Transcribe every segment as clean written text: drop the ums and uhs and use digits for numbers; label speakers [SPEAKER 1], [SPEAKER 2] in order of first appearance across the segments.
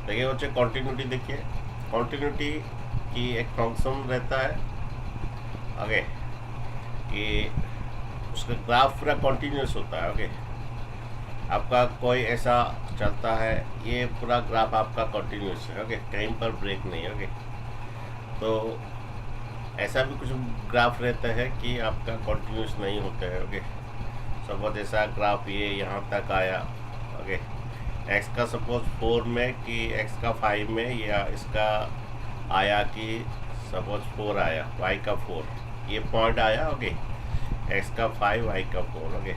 [SPEAKER 1] देखिए बच्चे कॉन्टिन्यूटी देखिए, कॉन्टिन्यूटी की एक फंक्शन रहता है। ओके, कि उसका ग्राफ पूरा कॉन्टिन्यूस होता है। ओके, आपका कोई ऐसा चलता है, ये पूरा ग्राफ आपका कॉन्टिन्यूस है। ओके, कहीं पर ब्रेक नहीं है। ओके, तो ऐसा भी कुछ ग्राफ रहता है कि आपका कॉन्टिन्यूस नहीं होता है। ओके, सपोज ऐसा ग्राफ ये यहाँ तक आया। ओके, एक्स का सपोज 4 में कि एक्स का 5 में, या इसका आया कि सपोज 4 आया, वाई का 4, ये पॉइंट आया। ओके, एक्स का 5 वाई का 4। ओके,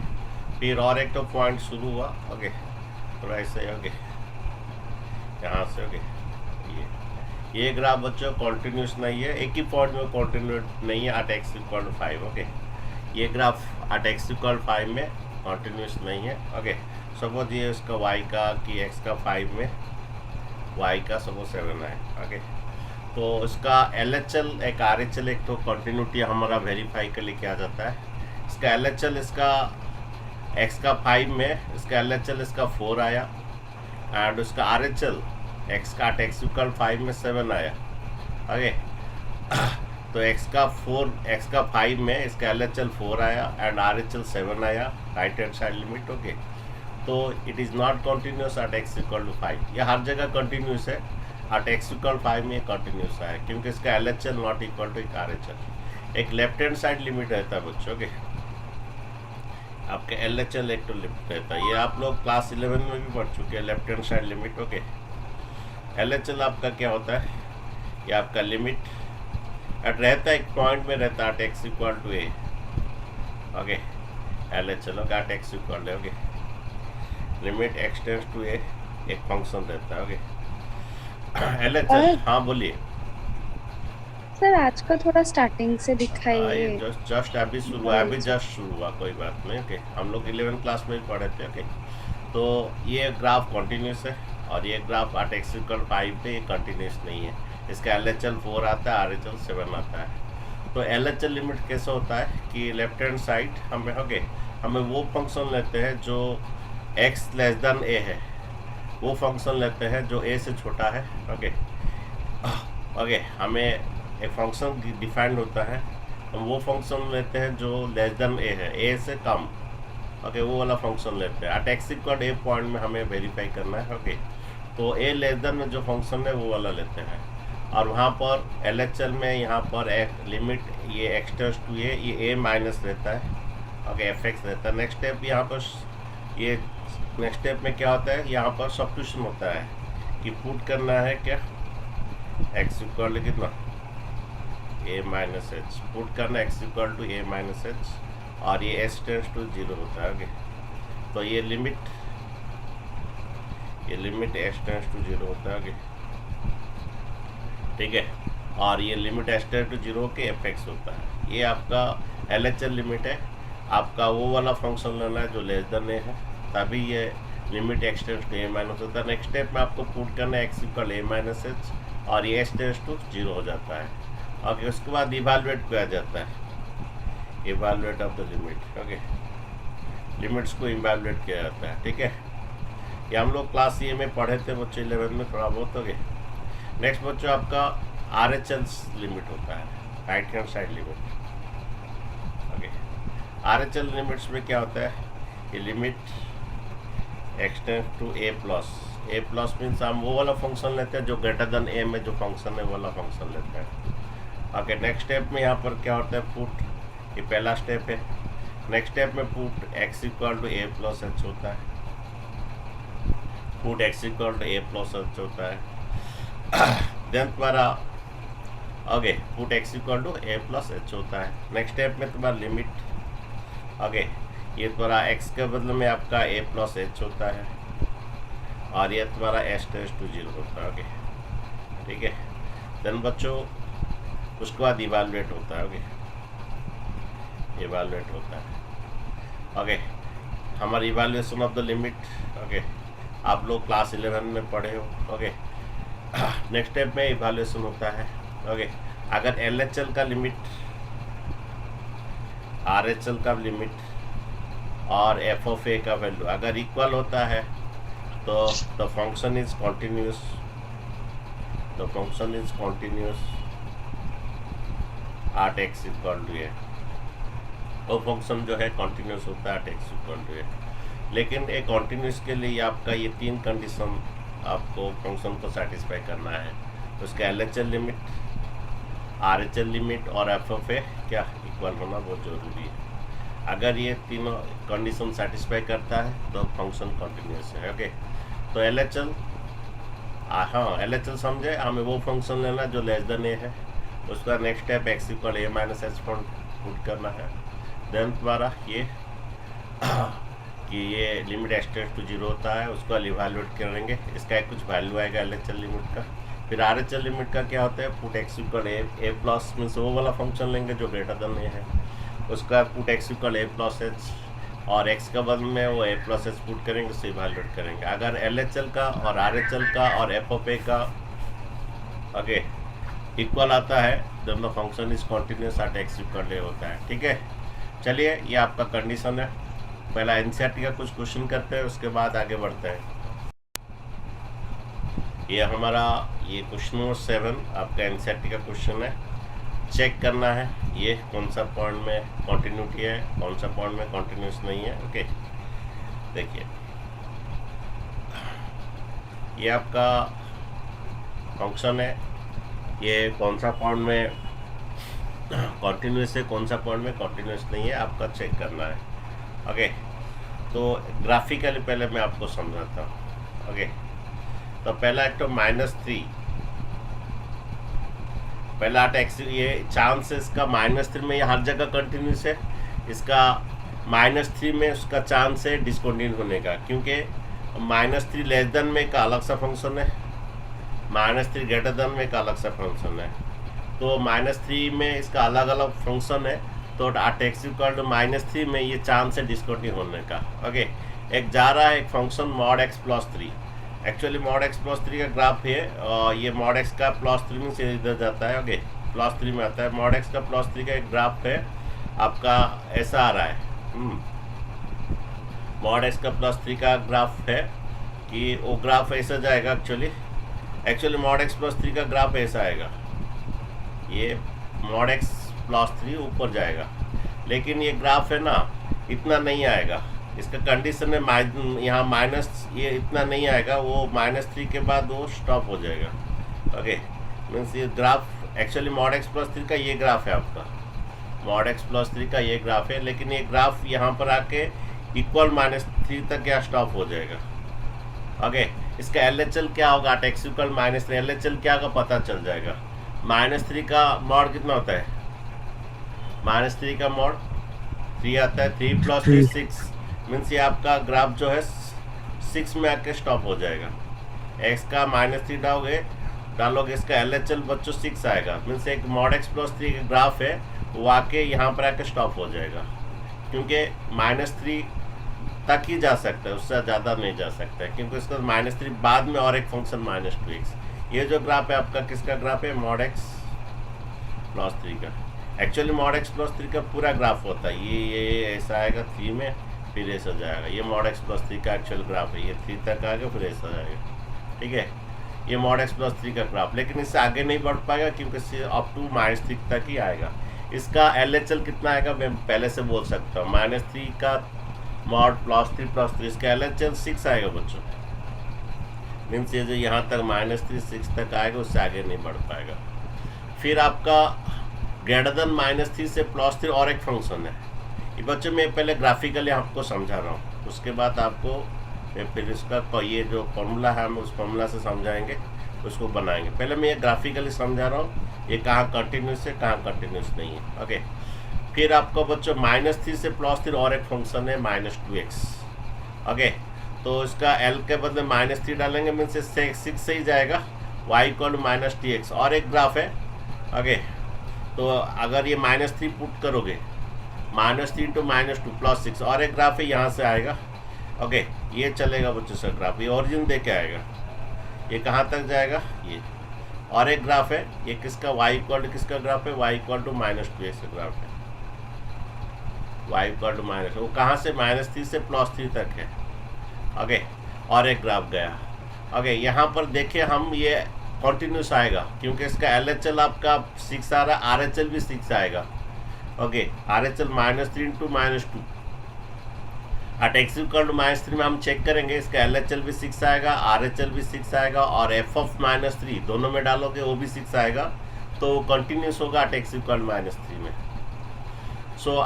[SPEAKER 1] फिर और एक तो पॉइंट शुरू हुआ। ओके, थोड़ा ऐसे। ओके, यहाँ से। ओके, ये ग्राफ बच्चों कॉन्टिन्यूस नहीं है, एक ही पॉइंट में कॉन्टिन्यूस नहीं है एट एक्स इक्वल 5। ओके, ये ग्राफ एट एक्स इक्वल 5 में कॉन्टिन्यूस नहीं है। ओके, सपोज ये उसका वाई का कि एक्स का 5 में वाई का सपोज 7 है। ओके, तो इसका एल एच एल एक आर एच एल एक तो कॉन्टिन्यूटी हमारा वेरीफाई के लिए किया जाता है। इसका एल एच एल इसका एक्स का 5 में, इसका एल एच एल इसका 4 आया, एंड उसका आर एच एल एक्स का एक्स इक्वल 5 में 7 आया। ओके, तो एक्स का 5 में इसका एल एच एल 4 आया एंड आर एच एल 7 आया, right hand side limit. Okay, तो it is not continuous at x equal to 5। ये हर जगह कॉन्टिन्यूस है, एट एक्स इक्वल 5 में कॉन्टिन्यूस है क्योंकि इसका L H L not equal to R H L. एक लेफ्ट हैंड साइड लिमिट रहता है बच्चों के, आपके एल एच एल एक तो लिमिट रहता है। ये आप लोग क्लास 11 में भी पढ़ चुके हैं, left hand side limit. Okay, L H L आपका क्या होता है, ये आपका लिमिट एट रहता है, एक पॉइंट में रहता है at x equal to a. Okay, L H L at x equal है। Okay, limit extends to a, एक फंक्शन रहता है। Okay, L H L.
[SPEAKER 2] और
[SPEAKER 1] हाँ बोलिए।
[SPEAKER 2] सर आज का थोड़ा स्टार्टिंग से
[SPEAKER 1] ये
[SPEAKER 2] दिखाइए।
[SPEAKER 1] जस्ट जस्ट अभी शुरू हुआ,
[SPEAKER 2] वही
[SPEAKER 1] अभी
[SPEAKER 2] सब।
[SPEAKER 1] जस्ट शुरू हुआ, कोई बात नहीं। ओके, हम लोग 11 क्लास में भी पढ़े थे। ओके, तो ये ग्राफ कॉन्टिन्यूस है, और ये ग्राफ एट एक्स इक्वल 5 पे ये कंटिन्यूस नहीं है। इसका एल एच एल 4 आता है, आर एच एल 7 आता है। तो एल एच एल लिमिट कैसे होता है कि लेफ्ट हैंड साइड हमें, ओके, हमें वो फंक्शन लेते हैं जो एक्स लेस देन ए है, वो फंक्शन लेते हैं जो ए से छोटा है। ओके, ओके, हमें एक फंक्शन डिफाइंड होता है, हम वो फंक्शन लेते हैं जो लेस देन ए है, ए से कम। ओके, वो वाला फंक्शन लेते हैं एट एक्स इक्वल ए पॉइंट में हमें वेरीफाई करना है। ओके, तो ए लेस देन में जो फंक्शन है वो वाला लेते हैं, और वहाँ पर एल एच एल में यहाँ पर एक लिमिट ये एक्सटेंड्स टू ये ए माइनस रहता है। ओके, एफ एक्स रहता है। नेक्स्ट स्टेप यहाँ पर ये नेक्स्ट स्टेप में क्या होता है, यहाँ पर सब्स्टिट्यूशन होता है कि पुट करना है क्या, एक्स इक्वल कितना, ए माइनस एच, पुट करना x equal to a minus h, और ये एस टेंस टू 0 होता है। ओके, तो ये लिमिट एस टेंस टू 0 होता है। ओके, ठीक है, और ये लिमिट एस टेंस टू 0 के एफ एक्स होता है। ये आपका एल एच एल लिमिट है। आपका वो वाला फंक्शन लेना है जो लेस देन ए है, तभी ये limit x tends to a minus होता है। नेक्स्ट स्टेप में आपको पुट करना है x equal a minus h, और ये एस टेंस टू 0 हो जाता है। ओके, उसके बाद इवालुएट किया जाता है, evaluate of the limit. Okay, limits को इवालुएट किया जाता है। ठीक है, ये हम लोग क्लास ये में पढ़े थे बच्चे 11 में थोड़ा बहुत। ओके, नेक्स्ट बच्चों आपका आर एच एल लिमिट होता है, right hand side limit. Okay, R H L limits में क्या होता है, ये limit extend to a plus. A plus means हम वो वाला फंक्शन लेते हैं जो ग्रेटर देन ए में जो फंक्शन है वो वाला फंक्शन लेते हैं। ओके, नेक्स्ट स्टेप में यहाँ पर क्या होता है, पुट, ये पहला स्टेप है। नेक्स्ट स्टेप में put x equal to a plus h होता है, put x equal to a plus h होता है। देन तुम्हारा okay, put x equal to a plus h होता है। नेक्स्ट स्टेप में तुम्हारा लिमिट, ओके, ये तुम्हारा एक्स के बदले में आपका ए प्लस एच होता है, और ये तुम्हारा एस टेंस टू 0 होता है। ओके, ठीक है, देन बच्चों उसके बाद इवालुएट होता है। ओके, इवालुएट होता है। ओके, हमारी evaluation of the limit, okay, आप लोग क्लास 11 में पढ़े हो। ओके, नेक्स्ट स्टेप में इवालुएशन होता है। ओके, अगर एल एच एल का लिमिट, आर एच एल का लिमिट और एफ ऑफ ए का वैल्यू अगर इक्वल होता है तो the function is continuous. The function is continuous at x equal to a. वो फंक्शन जो है कॉन्टिन्यूस होता है एट एक्स इक्वल टू ए। लेकिन एक कॉन्टिन्यूस के लिए आपका ये 3 कंडीशन आपको फंक्शन को सेटिस्फाई करना है। उसका LHL लिमिट, RHL लिमिट और FFA क्या इक्वल होना बहुत ज़रूरी है। अगर ये तीनों कंडीशन सेटिस्फाई करता है तो फंक्शन कॉन्टिन्यूस है। ओके, तो LHL, हाँ LHL समझे, हमें वो फंक्शन लेना जो लेस देन ए है। उसका next step x equal a minus h put करना है। देन तुम्हारा ये कि ये लिमिट एक्सटेंड्स टू 0 होता है, उसको इवैल्यूएट करेंगे, इसका एक कुछ वैल्यू आएगा LHL लिमिट का। फिर RHL लिमिट का क्या होता है, पुट एक्स इक्वल ए प्लस मीन्स वो वाला फंक्शन लेंगे जो ग्रेटर देन ए है, उसका पुट एक्स इक्वल ए प्लस एच, और एक्स का बदल में वो ए प्लस एच पुट करेंगे, उससे इवैल्यूएट करेंगे। अगर LHL का और RHL का और FFA का ओके इक्वल आता है then the function is continuous at x equal a होता है। ठीक है, चलिए ये आपका कंडीशन है। पहला NCERT का कुछ क्वेश्चन करते हैं, उसके बाद आगे बढ़ते हैं। ये हमारा ये क्वेश्चन नंबर 7 आपका NCERT का क्वेश्चन है। चेक करना है ये कौन सा पॉइंट में कॉन्टिन्यूटी है, कौन सा पॉइंट में कॉन्टिन्यूस नहीं है। ओके, देखिए ये आपका फंक्शन है, ये कौन सा पॉइंट में कॉन्टिन्यूस है, कौन सा पॉइंट में कॉन्टिन्यूस नहीं है, आपका चेक करना है। ओके, तो ग्राफिकली पहले मैं आपको समझाता हूँ। ओके, तो पहला एक तो -3, पहला टैक्स ये चांस है इसका -3 में, ये हर जगह कंटिन्यूस है। इसका -3 में उसका चांस है डिसकंटिन्यू होने का, क्योंकि -3 लेस देन में का अलग सा फंक्शन है, -3 ग्रेटर देन में का अलग सा फंक्शन है। तो -3 में इसका अलग अलग फंक्शन है, तो एक्स इक्वल टू -3 में ये चांस है डिसकंटिन्यू होने का। ओके, एक जा रहा है एक function mod x plus 3, actually mod x plus 3 का ग्राफ है, और ये मॉड x का प्लस 3 में से इधर जाता है। ओके, प्लस 3 में आता है। मॉड x का प्लस 3 का एक ग्राफ है आपका, ऐसा आ रहा है। मॉड x का प्लस 3 का ग्राफ है कि वो ग्राफ ऐसा जाएगा। एक्चुअली मॉड x प्लस 3 का ग्राफ ऐसा आएगा, ये मॉड x प्लस 3 ऊपर जाएगा, लेकिन ये ग्राफ है ना इतना नहीं आएगा। इसका कंडीशन है यहाँ माइनस, ये इतना नहीं आएगा, वो -3 के बाद वो स्टॉप हो जाएगा। ओके, मीन्स ये graph actually mod x plus 3 का ये ग्राफ है आपका, मॉड x प्लस 3 का ये ग्राफ है, लेकिन ये ग्राफ यहाँ पर आके इक्वल -3 तक क्या स्टॉप हो जाएगा। ओके, इसका LHL क्या होगा, x इक्वल -3, LHL क्या होगा पता चल जाएगा। -3 का मॉड कितना होता है, -3 का मॉड 3 आता है, 3 + 3 6, मीन्स ये आपका ग्राफ जो है 6 में आके स्टॉप हो जाएगा। x का -3 डालोगे, इसका LHL बच्चों 6 आएगा, मीन्स एक मॉड x प्लस 3 का ग्राफ है वो आके यहाँ पर आके स्टॉप हो जाएगा, क्योंकि -3 तक ही जा सकता है, उससे ज़्यादा नहीं जा सकता है, क्योंकि इसका -3 बाद में और एक फंक्शन -2x। ये जो ग्राफ है आपका किसका ग्राफ है, मॉड x प्लस 3 का। एक्चुअली मॉड x प्लस 3 का पूरा ग्राफ होता है, ये ऐसा आएगा 3 में, फिर ऐसा जाएगा। ये मॉड x प्लस 3 का एक्चुअल ग्राफ है, ये 3 तक आएगा फिर ऐसा जाएगा। ठीक है, ये मॉड x प्लस 3 का ग्राफ, लेकिन इससे आगे नहीं बढ़ पाएगा क्योंकि अप टू -3 तक ही आएगा। इसका LHL कितना आएगा मैं पहले से बोल सकता हूँ, -3 का मॉड +3 + 3, इसका LHL 6 आएगा बच्चों, मीन्स ये जो यहाँ तक -3 6 तक आएगा, उससे आगे नहीं बढ़ पाएगा। फिर आपका ग्रेटर देन -3 से +3 और एक फंक्शन है, ये बच्चों मैं पहले ग्राफिकली आपको समझा रहा हूँ, उसके बाद आपको मैं फिर इसका ये जो फॉर्मूला है हम उस फॉर्मूला से समझाएंगे, उसको बनाएंगे। पहले मैं ये ग्राफिकली समझा रहा हूँ ये कहाँ कंटिन्यूस है कहाँ कंटिन्यूस नहीं है। ओके, फिर आपको बच्चों -3 से +3 और एक फंक्शन है -2x। ओके, तो इसका L के बदले -3 डालेंगे, मीन्स 6 से ही जाएगा, y = -tx। और एक ग्राफ है। ओके, तो अगर ये -3 पुट करोगे, -3 × -2 + 6, और एक ग्राफ है यहाँ से आएगा। ओके, ये चलेगा बच्चों से ग्राफ, ये ओरिजिन दे के आएगा, ये कहाँ तक जाएगा ये। और एक ग्राफ है, ये किसका y किसका ग्राफ है, y = -2x का ग्राफ है, y = वो कहाँ से -3 से +3 तक है। ओके, और एक ग्राफ गया। ओके, यहाँ पर देखिए हम ये कंटिन्यूस आएगा, क्योंकि इसका LHL आपका 6 आ रहा है, RHL भी 6 आएगा। Okay, RHL -3 into -2 at x equal to -3 में हम चेक करेंगे, इसका LHL भी 6 आएगा, RHL भी 6 आएगा, और f ऑफ -3 दोनों में डालोगे वो भी 6 आएगा, तो कंटिन्यूस होगा एट x इक्वल टू -3 में। सो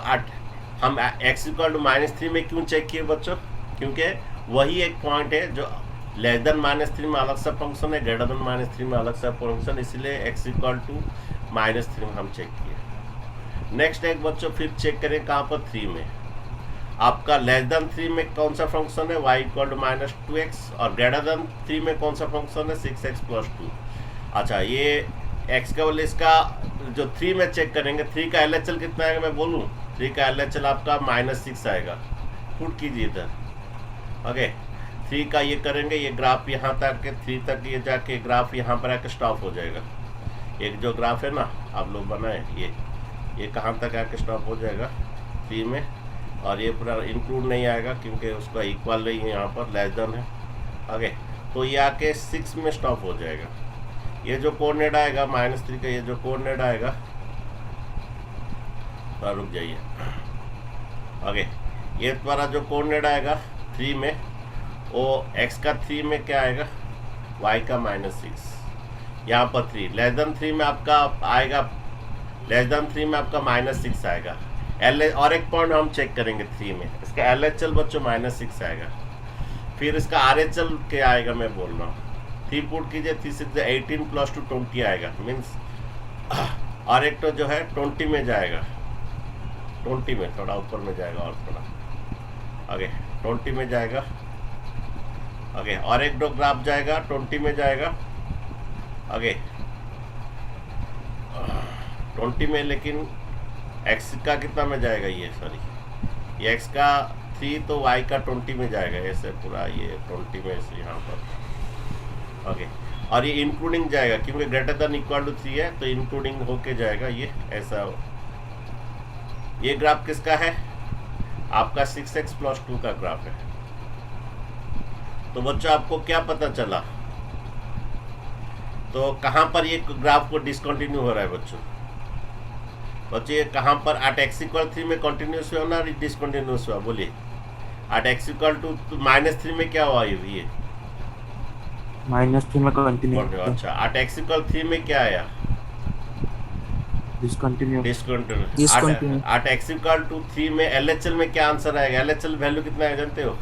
[SPEAKER 1] हम x इक्वल टू -3 में क्यों चेक किए बच्चों? क्योंकि वही एक पॉइंट है जो लेस देन -3 में अलग सा फंक्शन है, ग्रेटर देन -3 में अलग सा फंक्शन, इसलिए x इक्वल टू -3 में हम चेक किए। नेक्स्ट एक बच्चों फिर चेक करें कहाँ पर, 3 में। आपका लेस देन 3 में कौन सा फंक्शन है, y इक्वल टू -2x, और ग्रेटर देन 3 में कौन सा फंक्शन है, 6x + 2। अच्छा, ये x का वाले इसका जो 3 में चेक करेंगे, 3 का LHL कितना आएगा मैं बोलूँ? 3 का LHL आपका -6 आएगा। पुट कीजिए इधर। ओके, 3 का ये करेंगे, ये ग्राफ यहाँ तक के 3 तक ये जाके ग्राफ यहाँ पर आके स्टॉप हो जाएगा। एक जो ग्राफ है ना आप लोग बनाए, ये कहाँ तक आके स्टॉप हो जाएगा, 3 में, और ये पूरा इंक्लूड नहीं आएगा क्योंकि उसका इक्वल नहीं है, यहाँ पर लेस देन है। ओके, तो ये आके 6 में स्टॉप हो जाएगा। ये जो कोऑर्डिनेट आएगा -3 का, ये जो कोऑर्डिनेट आएगा, तो रुक जाइए। ओके, ये तुम्हारा जो कोऑर्डिनेट आएगा 3 में, वो x का 3 में क्या आएगा, y का -6, यहाँ पर 3 लेस देन 3 में आपका आएगा, लेस देन 3 में आपका -6 आएगा। और एक पॉइंट हम चेक करेंगे 3 में, इसका LHL बच्चों -6 आएगा। फिर इसका RHL क्या आएगा मैं बोल रहा हूँ, 3 पुट कीजिए, 3 6 18 + 2 20 आएगा, मीन्स और एक तो जो है 20 में जाएगा, 20 में थोड़ा ऊपर में जाएगा और थोड़ा आगे 20 में जाएगा। ओके, और एक दो ग्राफ जाएगा 20 में जाएगा आगे 20 में, लेकिन x का कितना में जाएगा, ये सॉरी ये x का 3 तो y का 20 में जाएगा, ऐसे पूरा ये 20 में से यहाँ पर। ओके, और ये इंक्लूडिंग जाएगा क्योंकि ग्रेटर देन इक्वल टू 3 है, तो इंक्लूडिंग होके जाएगा ये ऐसा। ये ग्राफ किसका है, आपका 6x + 2 का ग्राफ है। तो बच्चों आपको क्या पता चला, तो कहाँ पर ये ग्राफ को डिसकंटिन्यू हो रहा है बच्चों? बच्चों ये कहाँ पर एट x इक्वल 3 में कंटिन्यूस हुआ ना डिसकंटिन्यूस हुआ, बोलिए। एट x इक्वल टू -3 में क्या हुआ ये
[SPEAKER 3] -3 में कंटिन्यू।
[SPEAKER 1] अच्छा, एट x इक्वल 3 में क्या आया,
[SPEAKER 3] discontinue.
[SPEAKER 1] Discontinue. At x equal to 3 में LHL में क्या आंसर आएगा, LHL वैल्यू कितना है जानते हो,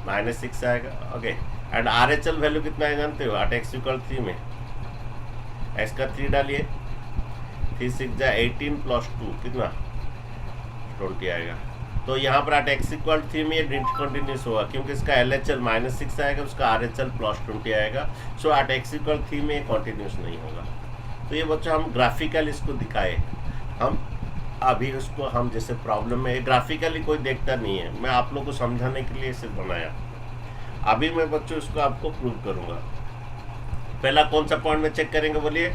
[SPEAKER 1] -6 आएगा। ओके, एंड RHL वैल्यू कितना है जानते हो, एट x इक्वल 3 में x का 3 डालिए, 3 6 18 + 2 कितना 20 आएगा। तो यहाँ पर एट x इक्वल 3 में ये डिसकंटिन्यूस होगा क्योंकि इसका LHL -6 आएगा, उसका RHL +20 आएगा। सो एट x इक्वल 3 में ये कंटिन्यूस नहीं होगा। तो ये बच्चों हम ग्राफिकल इसको दिखाए, हम अभी उसको हम जैसे प्रॉब्लम में ग्राफिकली कोई देखता नहीं है, मैं आप लोग को समझाने के लिए इसे बनाया। अभी मैं बच्चों इसको आपको प्रूव करूँगा। पहला कौन सा पॉइंट में चेक करेंगे बोलिए,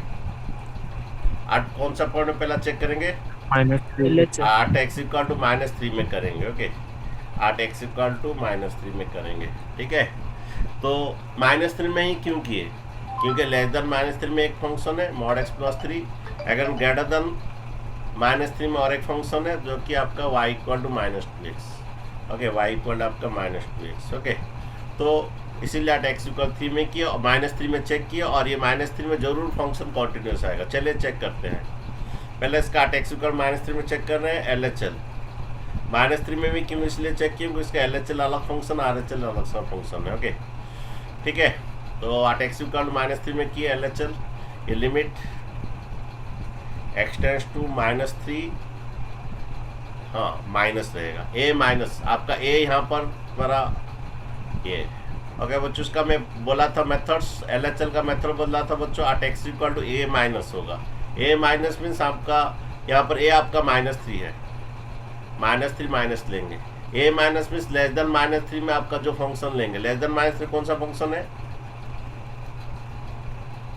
[SPEAKER 1] कौन सा पॉइंट में पहला चेक करेंगे, एट x इक्वल टू -3 में करेंगे। Okay, at x equal to -3 में करेंगे, ठीक है। तो -3 में ही क्यों किए, क्योंकि लेस देन -3 में एक फंक्शन है mod x + 3, अगर ग्रेटर देन -3 में और एक फंक्शन है जो कि आपका y equal to -2x। Okay, y equal आपका -2x। ओके, तो इसीलिए एट x इक्वल 3 में किया और -3 में चेक किया, और ये -3 में जरूर फंक्शन कॉन्टिन्यूस आएगा। चलिए चेक करते हैं। पहले इसका एट x इक्वल -3 में चेक कर रहे हैं LHL। -3 में भी क्यों इसलिए चेक किया क्योंकि इसका LHL अलग फंक्शन, RHL अलग सा फंक्शन है। ओके, ठीक है। तो एट x इक्वल -3 में किया LHL, ये लिमिट x टेंड्स टू -3, हाँ माइनस रहेगा, a माइनस आपका a यहाँ पर हमारा ये। ओके बच्चों, उसका मैं बोला था मेथड्स, LHL का मेथड बदला था बच्चों, at x equal to a minus होगा। a माइनस मीन्स आपका यहाँ पर a आपका -3 है, -3 माइनस लेंगे। a minus means less than -3 में आपका जो फंक्शन लेंगे, लेस देन -3 कौन सा फंक्शन है,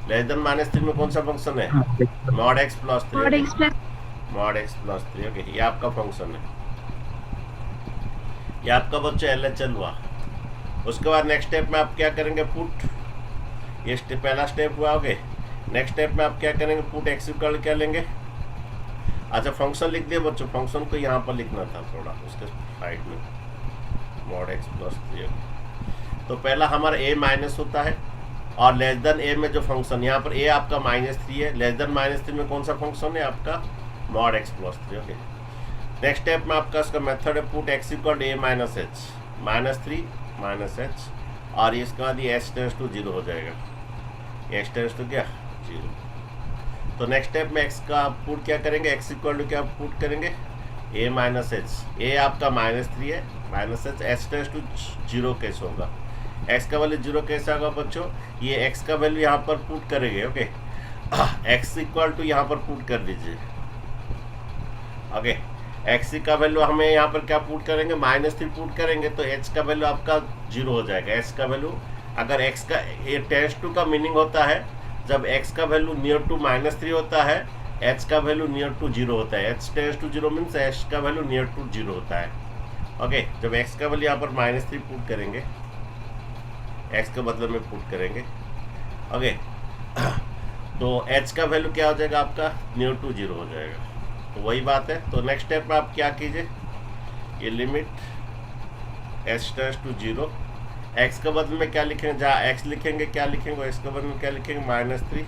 [SPEAKER 1] लेस देन -3 में कौन सा फंक्शन है, mod x + 3। mod x + 3। Okay, ये आपका फंक्शन है, ये आपका बच्चों LHL हुआ। उसके बाद नेक्स्ट स्टेप में आप क्या करेंगे, पुट ये पहला स्टेप हुआ। ओके, नेक्स्ट स्टेप में आप क्या करेंगे, पुट एक्स इक्वल क्या लेंगे। अच्छा, फंक्शन लिख दिए बच्चों, फंक्शन को यहाँ पर लिखना था थोड़ा उसके साइड में, मॉड एक्स प्लस 3। तो पहला हमारा ए माइनस होता है, और लेस देन ए में जो फंक्शन यहाँ पर ए आपका -3 है, लेस देन -3 में कौन सा फंक्शन है आपका, mod x plus 3। Okay, next step में आपका इसका मेथड है put x equal a minus H, -3 minus h, और इसके बाद ये एच टेंस टू 0 हो जाएगा, एच टेंस टू क्या 0। तो नेक्स्ट स्टेप में एक्स का पुट क्या करेंगे, एक्स इक्वल टू क्या पुट करेंगे, ए माइनस एच, ए आपका -3 है, minus h, h tends to 0 कैसे होगा, एक्स का वैल्यू 0 कैसे होगा बच्चों, ये एक्स का वैल्यू यहाँ पर पुट करेंगे। ओके, एक्स इक्वल टू यहाँ पर पुट कर दीजिए। ओके, एक्स का वैल्यू हमें यहाँ पर क्या पुट करेंगे, -3 पुट करेंगे, तो एच का वैल्यू आपका 0 हो जाएगा। एच का वैल्यू अगर एक्स का ये टेंस टू का मीनिंग होता है जब एक्स का वैल्यू नियर टू -3 होता है, एच का वैल्यू नियर टू 0 होता है। H tends to 0 means h का वैल्यू नियर टू 0 होता है। ओके, जब एक्स का वैल्यू यहाँ पर -3 पुट करेंगे, एक्स के बदले में पुट करेंगे। ओके, तो एच का वैल्यू क्या हो जाएगा आपका, नियर टू 0 हो जाएगा। तो वही बात है। तो नेक्स्ट स्टेप में आप क्या कीजिए, ये limit h tends to 0, x के बदले में क्या लिखेंगे, जहाँ एक्स लिखेंगे क्या लिखेंगे, एक्स के बदले में क्या लिखेंगे, -3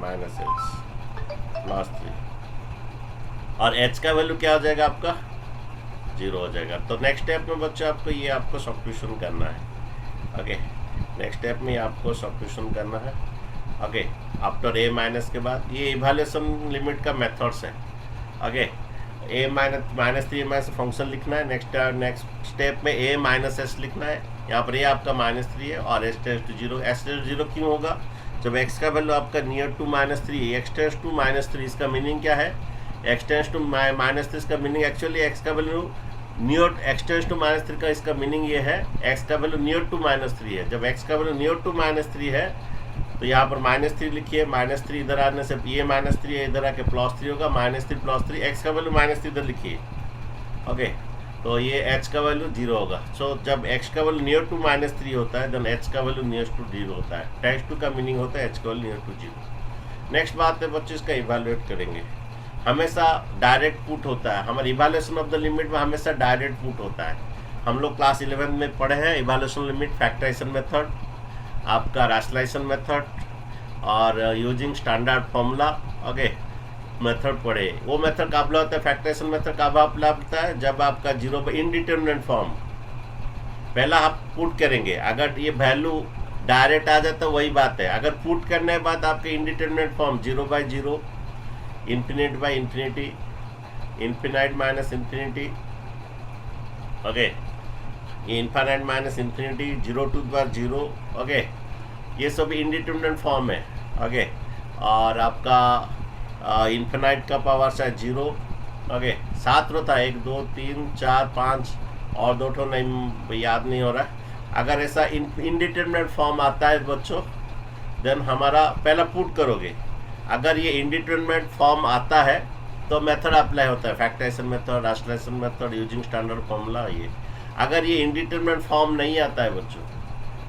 [SPEAKER 1] माइनस एच प्लस 3, और एच का वैल्यू क्या हो जाएगा आपका 0 हो जाएगा। तो नेक्स्ट स्टेप में बच्चों आपको ये आपको सब्स्टिट्यूशन करना है। ओके, नेक्स्ट स्टेप में आपको सब्स्टिट्यूशन करना है। ओके, आफ्टर ए माइनस के बाद ये इवैल्यूएशन लिमिट का मेथड्स है। ओके, ए -3 में से फंक्शन लिखना है। नेक्स्ट स्टेप में ए माइनस एस लिखना है। यहाँ पर ए आपका -3 है और s tends to 0। S tends to 0 क्यों होगा, जब एक्स का वैल्यू आपका near to -3, x tends to -3, इसका मीनिंग क्या है, एक्स टेंस टू -3 इसका मीनिंग एक्चुअली एक्स का value near, x tends to -3 का इसका मीनिंग ये है एक्स का वैल्यू नियर टू -3 है। जब एक्स का वैल्यू नियर टू -3 है तो यहाँ पर -3 लिखिए, -3 इधर आने से ये -3 है, इधर आके +3 होगा, -3 +3, एक्स का वैल्यू -3 इधर लिखिए। ओके, तो ये एच का वैल्यू 0 होगा। सो जब एक्स का वैल्यू नियर टू -3 होता है देन एच का वैल्यू नियर टू 0 होता है। टेंस टू का मीनिंग होता है एच का वैल्यू नियर टू 0। नेक्स्ट बात है बच्चों, इसका इवैल्यूएट करेंगे। हमेशा डायरेक्ट पुट होता है, हमारे इवैल्यूएशन ऑफ द लिमिट में हमेशा डायरेक्ट पुट होता है। हम लोग क्लास 11 में पढ़े हैं इवैल्यूएशन लिमिट, फैक्टराइजेशन मेथड, आपका रैशनलाइजेशन मेथड और using standard formula. Okay, method पढ़े। वो मेथड कब होता है, फैक्टराइजेशन मेथड कब होता है, जब आपका 0 पर इनडिटरमिनेट फॉर्म पहला आप पुट करेंगे। अगर ये वैल्यू डायरेक्ट आ जाता है वही बात है। अगर पुट करने के बाद आपके indeterminate form 0/0, infinite by infinity, infinite minus infinity, okay, ये infinite minus infinity, 0 to 0, okay, ये सब इंडिटरमिनेट फॉर्म है। ओके, और आपका इन्फिनाइट का पावर शायद 0, ओके, 7 होता है, 1 2 3 4 5 और 2 ठो नहीं याद नहीं हो रहा है। अगर ऐसा इंडिटरमिनेट फॉर्म आता है बच्चों देन हमारा पहला पुट करोगे। अगर ये इंडिटरमिनेट फॉर्म आता है तो मेथड अप्लाई होता है, factorisation method, rationalisation method, using standard formula. ये अगर ये इंडिटरमिनेट फॉर्म नहीं आता है बच्चों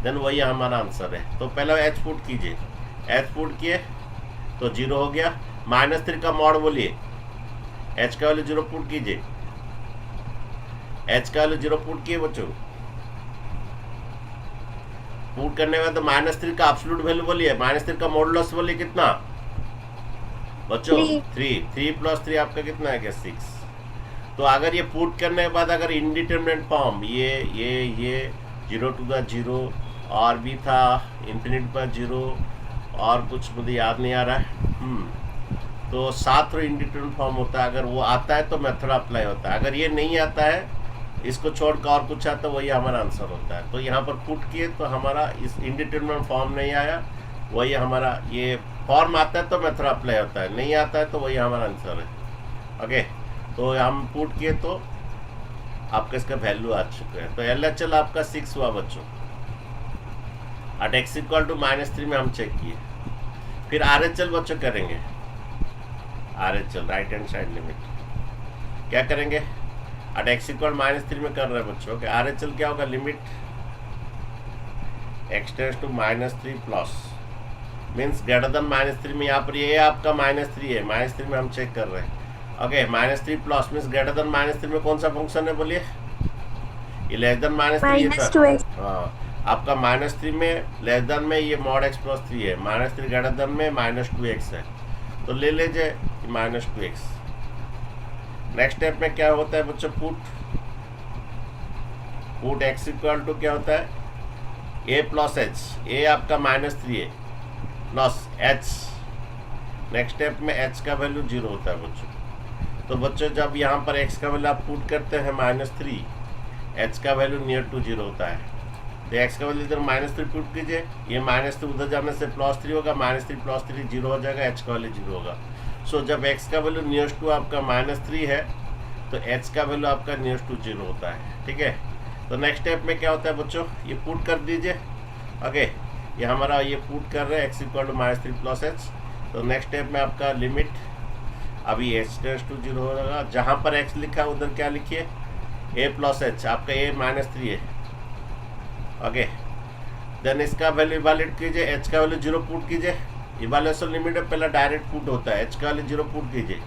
[SPEAKER 1] देन वही हमारा आंसर है। तो पहला एच पुट कीजिए, एच पुट किए तो 0 हो गया। -3 का मॉड बोलिए, एच का वैल्यू 0 पुट कीजिए, एच का वैल्यू 0 पुट किए बच्चों। पुट करने में तो -3 का एब्सोल्यूट वैल्यू बोलिए, -3 का मॉडुलस बोलिए कितना बच्चों, 3 + 3 आपका कितना है क्या 6। तो अगर ये पुट करने के बाद अगर इंडिटरमिनेट फॉर्म ये 0 to 0 और भी था, इन्फिनिट पर 0 और कुछ मुझे याद नहीं आ रहा है, तो 7 इंडिटरमिनेट फॉर्म होता है। अगर वो आता है तो मेथड अप्लाई होता है। अगर ये नहीं आता है, इसको छोड़कर और कुछ आता है, वही हमारा आंसर होता है। तो यहाँ पर पुट किए तो हमारा इस इंडिटरमिनेट फॉर्म नहीं आया, वही हमारा ये फॉर्म आता है तो मेथड अप्लाई होता है, नहीं आता है तो वही हमारा आंसर है। ओके, तो हम पुट किए तो आपका इसका वैल्यू आ चुका है। तो LHL आपका 6 हुआ बच्चों। एट x = -3 में हम चेक किए। फिर RHL बच्चों करेंगे, RHL right hand side limit क्या करेंगे, एट x = -3 में कर रहे हैं बच्चों। ओके, RHL क्या होगा, limit x tends to -3 plus means greater than -3 में यहाँ पर ये आपका -3 है, -3 में हम चेक कर रहे हैं। Okay, -3 plus means greater than -3 में कौन सा फंक्शन है बोलिए? ये लेस देन -3 है सर। हाँ, आपका -3 में लेस देन में ये mod x प्लस 3 है, -3 ग्रेटर देन में -2x है, तो ले लीजिए -2x। नेक्स्ट स्टेप में क्या होता है बच्चों? पुट x इक्वल टू क्या होता है? a प्लस एच, a आपका -3 है प्लस h। नेक्स्ट स्टेप में h का वैल्यू 0 होता है बच्चों। तो बच्चों जब यहाँ पर x का वैल्यू आप पुट करते हैं -3, h का वैल्यू नियर टू 0 होता है, तो x का वैल्यू इधर -3 पुट कीजिए, ये -3 उधर जाने से +3 होगा, -3 प्लस 3 0 हो जाएगा, h का वैल्यू 0 होगा। सो जब x का वैल्यू नियर टू आपका -3 है तो h का वैल्यू आपका नियर टू 0 होता है, ठीक है। तो नेक्स्ट स्टेप में क्या होता है बच्चों? ये पुट कर दीजिए। ओके, ये हमारा ये पुट कर रहे हैं x equal to -3 plus h। तो नेक्स्ट स्टेप में आपका लिमिट अभी h टेंड्स टू 0 होगा, जहाँ पर x लिखा है उधर क्या लिखिए? a प्लस h, आपका a -3 है। ओके, देन इसका वैल्यू इवैल्यूएट कीजिए, h का वैल्यू 0 पुट कीजिए। इवैल्यूएशन लिमिट में पहला डायरेक्ट पुट होता है, h का वैल्यू 0 पुट कीजिए,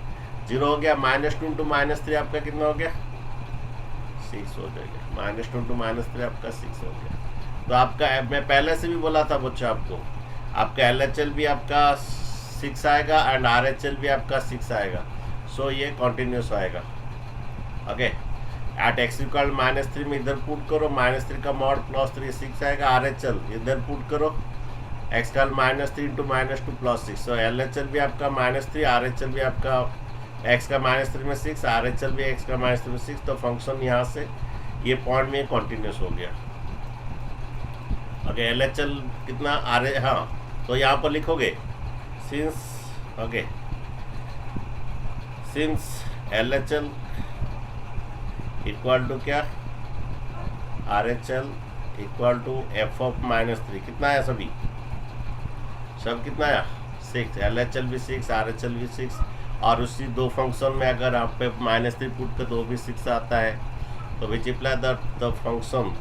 [SPEAKER 1] 0 हो गया, -2 इंटू -3 आपका कितना हो गया? 6 हो जाएगा, -2 इंटू -3 आपका 6 हो गया। तो आपका मैं पहले से भी बोला था बच्चों आपको, आपका LHL भी आपका 6 आएगा एंड RHL भी आपका 6 आएगा। सो ये कॉन्टिन्यूस आएगा। ओके, एट x इक्वल -3 में इधर पुट करो, -3 का मॉड प्लस 3 6 आएगा। RHL इधर पुट करो, x का -3 इंटू -2 प्लस 6। सो LHL भी आपका -3, RHL भी आपका x का -3 में 6, RHL भी x का -3 में 6। तो फंक्शन यहाँ से ये पॉइंट में कॉन्टिन्यूस हो गया। ओके, LHL कितना हाँ, तो यहाँ पर लिखोगे since, okay, since LHL equal to क्या? RHL equal to f of -3, कितना आया सभी? सब कितना आया? 6। LHL भी 6, RHL भी 6, और उसी दो फंक्शन में अगर आप पे -3 पुट कर तो वो भी 6 आता है। तो which imply that the function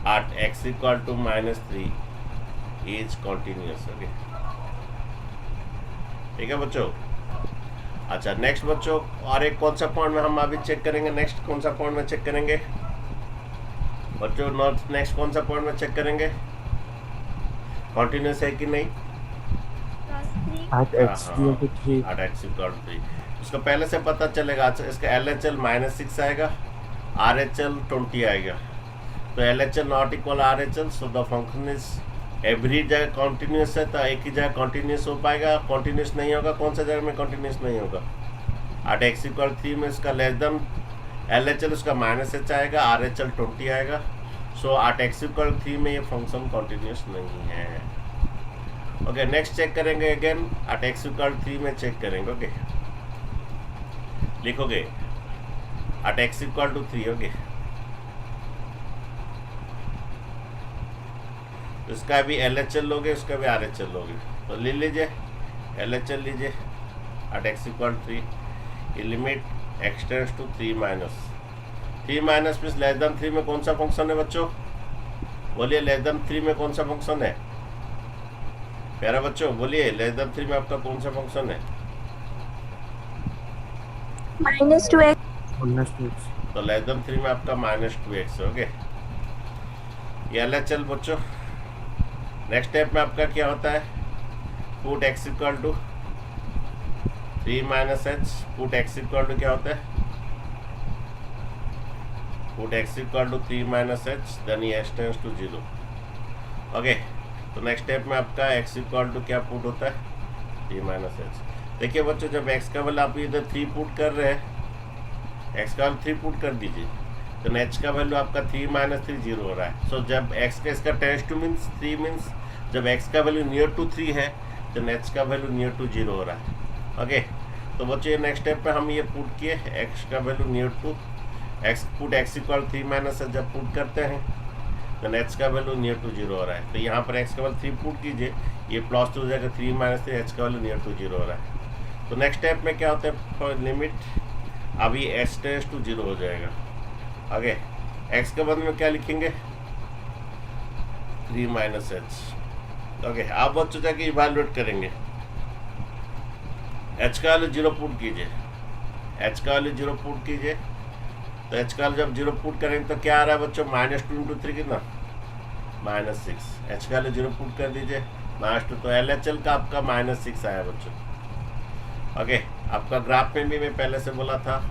[SPEAKER 1] at x equal to -3 is continuous. Okay, ठीक है बच्चों। अच्छा, नेक्स्ट बच्चों और एक कौन सा पॉइंट में हम अभी चेक करेंगे? नेक्स्ट कौन सा पॉइंट में चेक करेंगे बच्चों? नेक्स्ट कौन सा पॉइंट में चेक करेंगे? कॉन्टिन्यूस है कि नहीं?
[SPEAKER 3] at x equal to 3.
[SPEAKER 1] at x equal to 3 उसका पहले से पता चलेगा। अच्छा, इसका LHL -6 आएगा, RHL 20 आएगा। तो LHL not equal RHL, so the function is every जगह कॉन्टिन्यूस है, तो एक ही जगह कॉन्टिन्यूस हो पाएगा। कॉन्टिन्यूस नहीं होगा, कौन सा जगह में कॉन्टिन्यूस नहीं होगा? at x इक्वल 3 में इसका लेस देन LHL उसका -h आएगा, RHL 20 आएगा। सो at x इक्वल 3 में ये फंक्शन कॉन्टिन्यूस नहीं है। ओके, नेक्स्ट चेक करेंगे अगेन at x इक्वल 3 में चेक करेंगे। ओके, लिखोगे at x equal to 3। Okay, इसका भी LHL लोगे, उसका भी RHL लोगे, तो ले लीजिए LHL लीजिए at x इक्वल 3। ये limit x tends to 3 minus means less than 3 में कौन सा फंक्शन है बच्चों? बोलिए, लेस देन 3 में कौन सा फंक्शन है? प्यारा बच्चों बोलिए, लेस देन 3 में आपका कौन सा फंक्शन है?
[SPEAKER 3] -2x.
[SPEAKER 1] तो लेस देन 3 में आपका -2x। ओके, ये LHL बच्चों। नेक्स्ट स्टेप में आपका क्या होता है? Put x equal to 3 -h। Put x equal to क्या होता है? Put x equal to 3 -h, then ये x टेंड्स टू 0। ओके, तो नेक्स्ट स्टेप में आपका x इक्वल टू क्या पुट होता है? 3 -h। देखिए बच्चों, जब x का वैल्यू आप इधर 3 पुट कर रहे हैं, x का वैल्यू 3 पुट कर दीजिए, तो h का वैल्यू आपका 3 -3 0 हो रहा है। सो जब x का इसका टेंड्स टू मीन्स 3 मीन्स जब x का वैल्यू नियर टू 3 है तो h का वैल्यू नियर टू 0 हो रहा है। ओके, तो बच्चों नेक्स्ट स्टेप पे हम ये पुट किए x का value near to x, put x equal 3 minus जब पुट करते हैं तो h का वैल्यू नियर टू 0 हो रहा है। तो यहाँ पर x का वैल्यू 3 पुट कीजिए, ये प्लस 2 हो जाएगा, 3 - 3 h का वैल्यू नियर टू 0 हो रहा है। तो नेक्स्ट स्टेप में क्या होता है? लिमिट अभी h टेंड्स टू 0 हो जाएगा। आगे x के बदले में क्या लिखेंगे? 3 माइनस एच। ओके, आप बच्चों जाके इवेलुएट करेंगे। एच का वैल्यू 0 पुट कीजिए, एच का वैल्यू 0 पुट कीजिए। तो एच का जब 0 पुट करेंगे तो क्या आ रहा है बच्चों, -2 इंटू 3 कितना, -6। एच का वैल्यू 0 पुट कर दीजिए, -2। तो एल एच एल का आपका -6 आया बच्चों। ओके, आपका ग्राफ में भी मैं पहले से बोला था,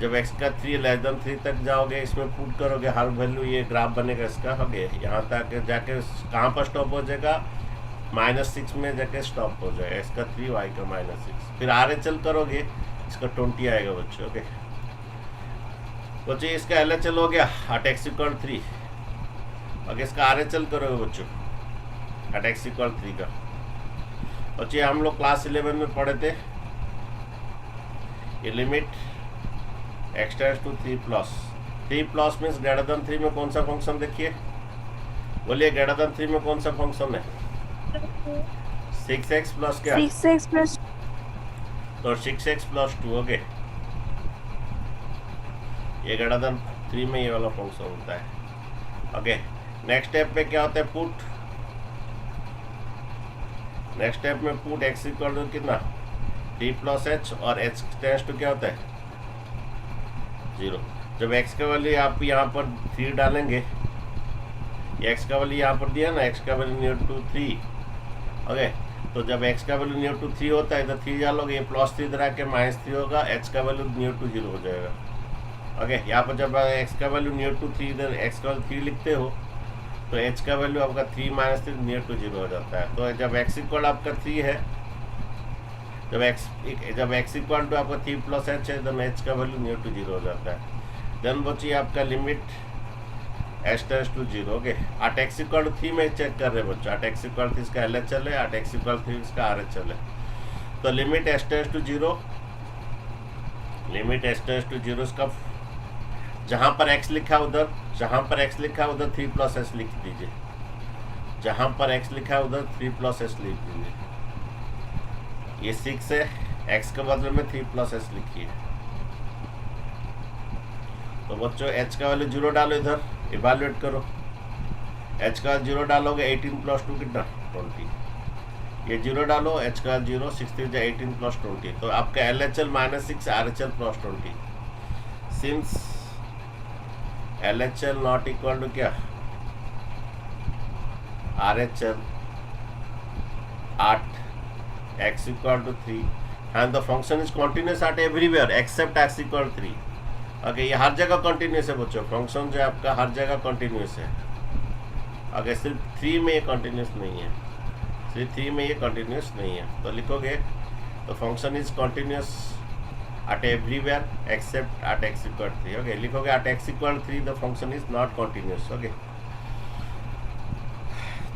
[SPEAKER 1] जब x का 3 तक जाओगे, इसमें पुट करोगे हर वैल्यू, ये ग्राफ बनेगा इसका। ओके, यहाँ तक जाके कहाँ पर स्टॉप हो जाएगा, -6 में जाके स्टॉप हो जाएगा। इसका 3 y का -6, फिर आर एच एल करोगे, इसका 20 आएगा बच्चों। ओके बच्चों, इसका एल एच एल हो गया at x = 3। ओके, इसका आर एच एल करोगे बच्चों at x = 3 का। बच्चों हम लोग क्लास 11 में पढ़े थे, ये limit x tends to 3+ means >3 में कौन सा फंक्शन, देखिए बोलिए, >3 में कौन सा फंक्शन है, 6x प्लस क्या,
[SPEAKER 2] 6x plus
[SPEAKER 1] तो 6x + 2। ओके, ये >3 में ये वाला फंक्शन होता है। ओके, नेक्स्ट स्टेप पे क्या होता है, पुट। नेक्स्ट स्टेप में पुट x = कितना, 3 + h, और h टेंड्स टू क्या होता है, 0। जब x का वैल्यू आप यहाँ पर 3 डालेंगे, x का वैल्यू यहाँ पर दिया ना, x का वैल्यू नियर टू 3। ओके, तो जब x का वैल्यू नियर टू 3 होता है, इधर 3 डालोगे, ये +3 इधर आके -3 होगा, h का वैल्यू नियर टू 0 हो जाएगा। ओके, यहाँ पर जब x का वैल्यू नियर टू 3, इधर x का वैल्यू 3 लिखते हो, तो h का वैल्यू आपका 3 - 3 नियर टू 0 हो जाता है। तो जब x = आपका 3 है, जब x = आपका 3 + h है, देन h का वैल्यू नियर टू 0 हो जाता है। देन बचिए आपका limit h tends to 0। Okay, at x = 3 में चेक कर रहे हैं बच्चों, at x = 3 इसका एल एच एल है, at x = 3 इसका आर एच एल है। तो limit h tends to 0, limit h tends to 0 इसका, जहाँ पर x लिखा उधर, जहाँ पर x लिखा उधर 3 + h लिख दीजिए, जहाँ पर x लिखा उधर 3 + h लिख दीजिए। ये 6 है, x के बदले में 3 + h लिखिए। तो बच्चों h का वैल्यू 0 डालो, इधर इवेलुएट करो। h का 0 डालोगे, 18 + 2 कितना, 20। ये 0 डालो, h का 0, 6 3 18 + 20। तो आपका L H L -6, R H L +20। Since L H L not equal to क्या, R H L at x = 3 and the function is continuous at everywhere except x = 3। Okay, ये हर जगह कंटिन्यूस है बच्चों, फंक्शन जो है आपका हर जगह कंटिन्यूस है। अगर सिर्फ 3 में ये कंटिन्यूस नहीं है, सिर्फ 3 में ये कंटिन्यूस नहीं है, तो लिखोगे तो function is continuous at everywhere except at x = 3। Okay, लिखोगे at x = 3 the function is not continuous। Okay,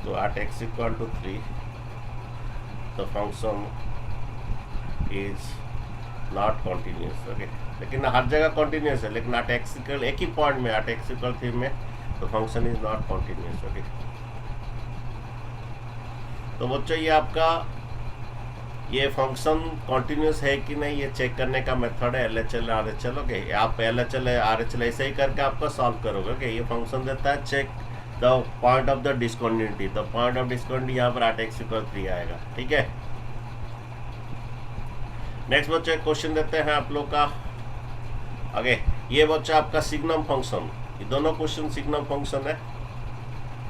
[SPEAKER 1] तो at x = 3 the function is not continuous। Okay, लेकिन हर जगह कंटिन्यूस है, लेकिन at x = एक ही पॉइंट में, at x = 3 में तो function is not continuous. Okay, तो बच्चों ये आपका ये फंक्शन कंटिन्यूस है कि नहीं, ये चेक करने का मेथड है L H L, R H L. Okay, आप L H L, R H L ऐसे ही करके आपका सॉल्व करोगे। ओके, ये फंक्शन देता है check the point of the discontinuity, the point of discontinuity यहाँ पर at x = 3 आएगा। ठीक है, नेक्स्ट बच्चे क्वेश्चन देते हैं आप लोग का। आगे ये बच्चा आपका सिग्नम फंक्शन, ये दोनों क्वेश्चन सिग्नम फंक्शन है।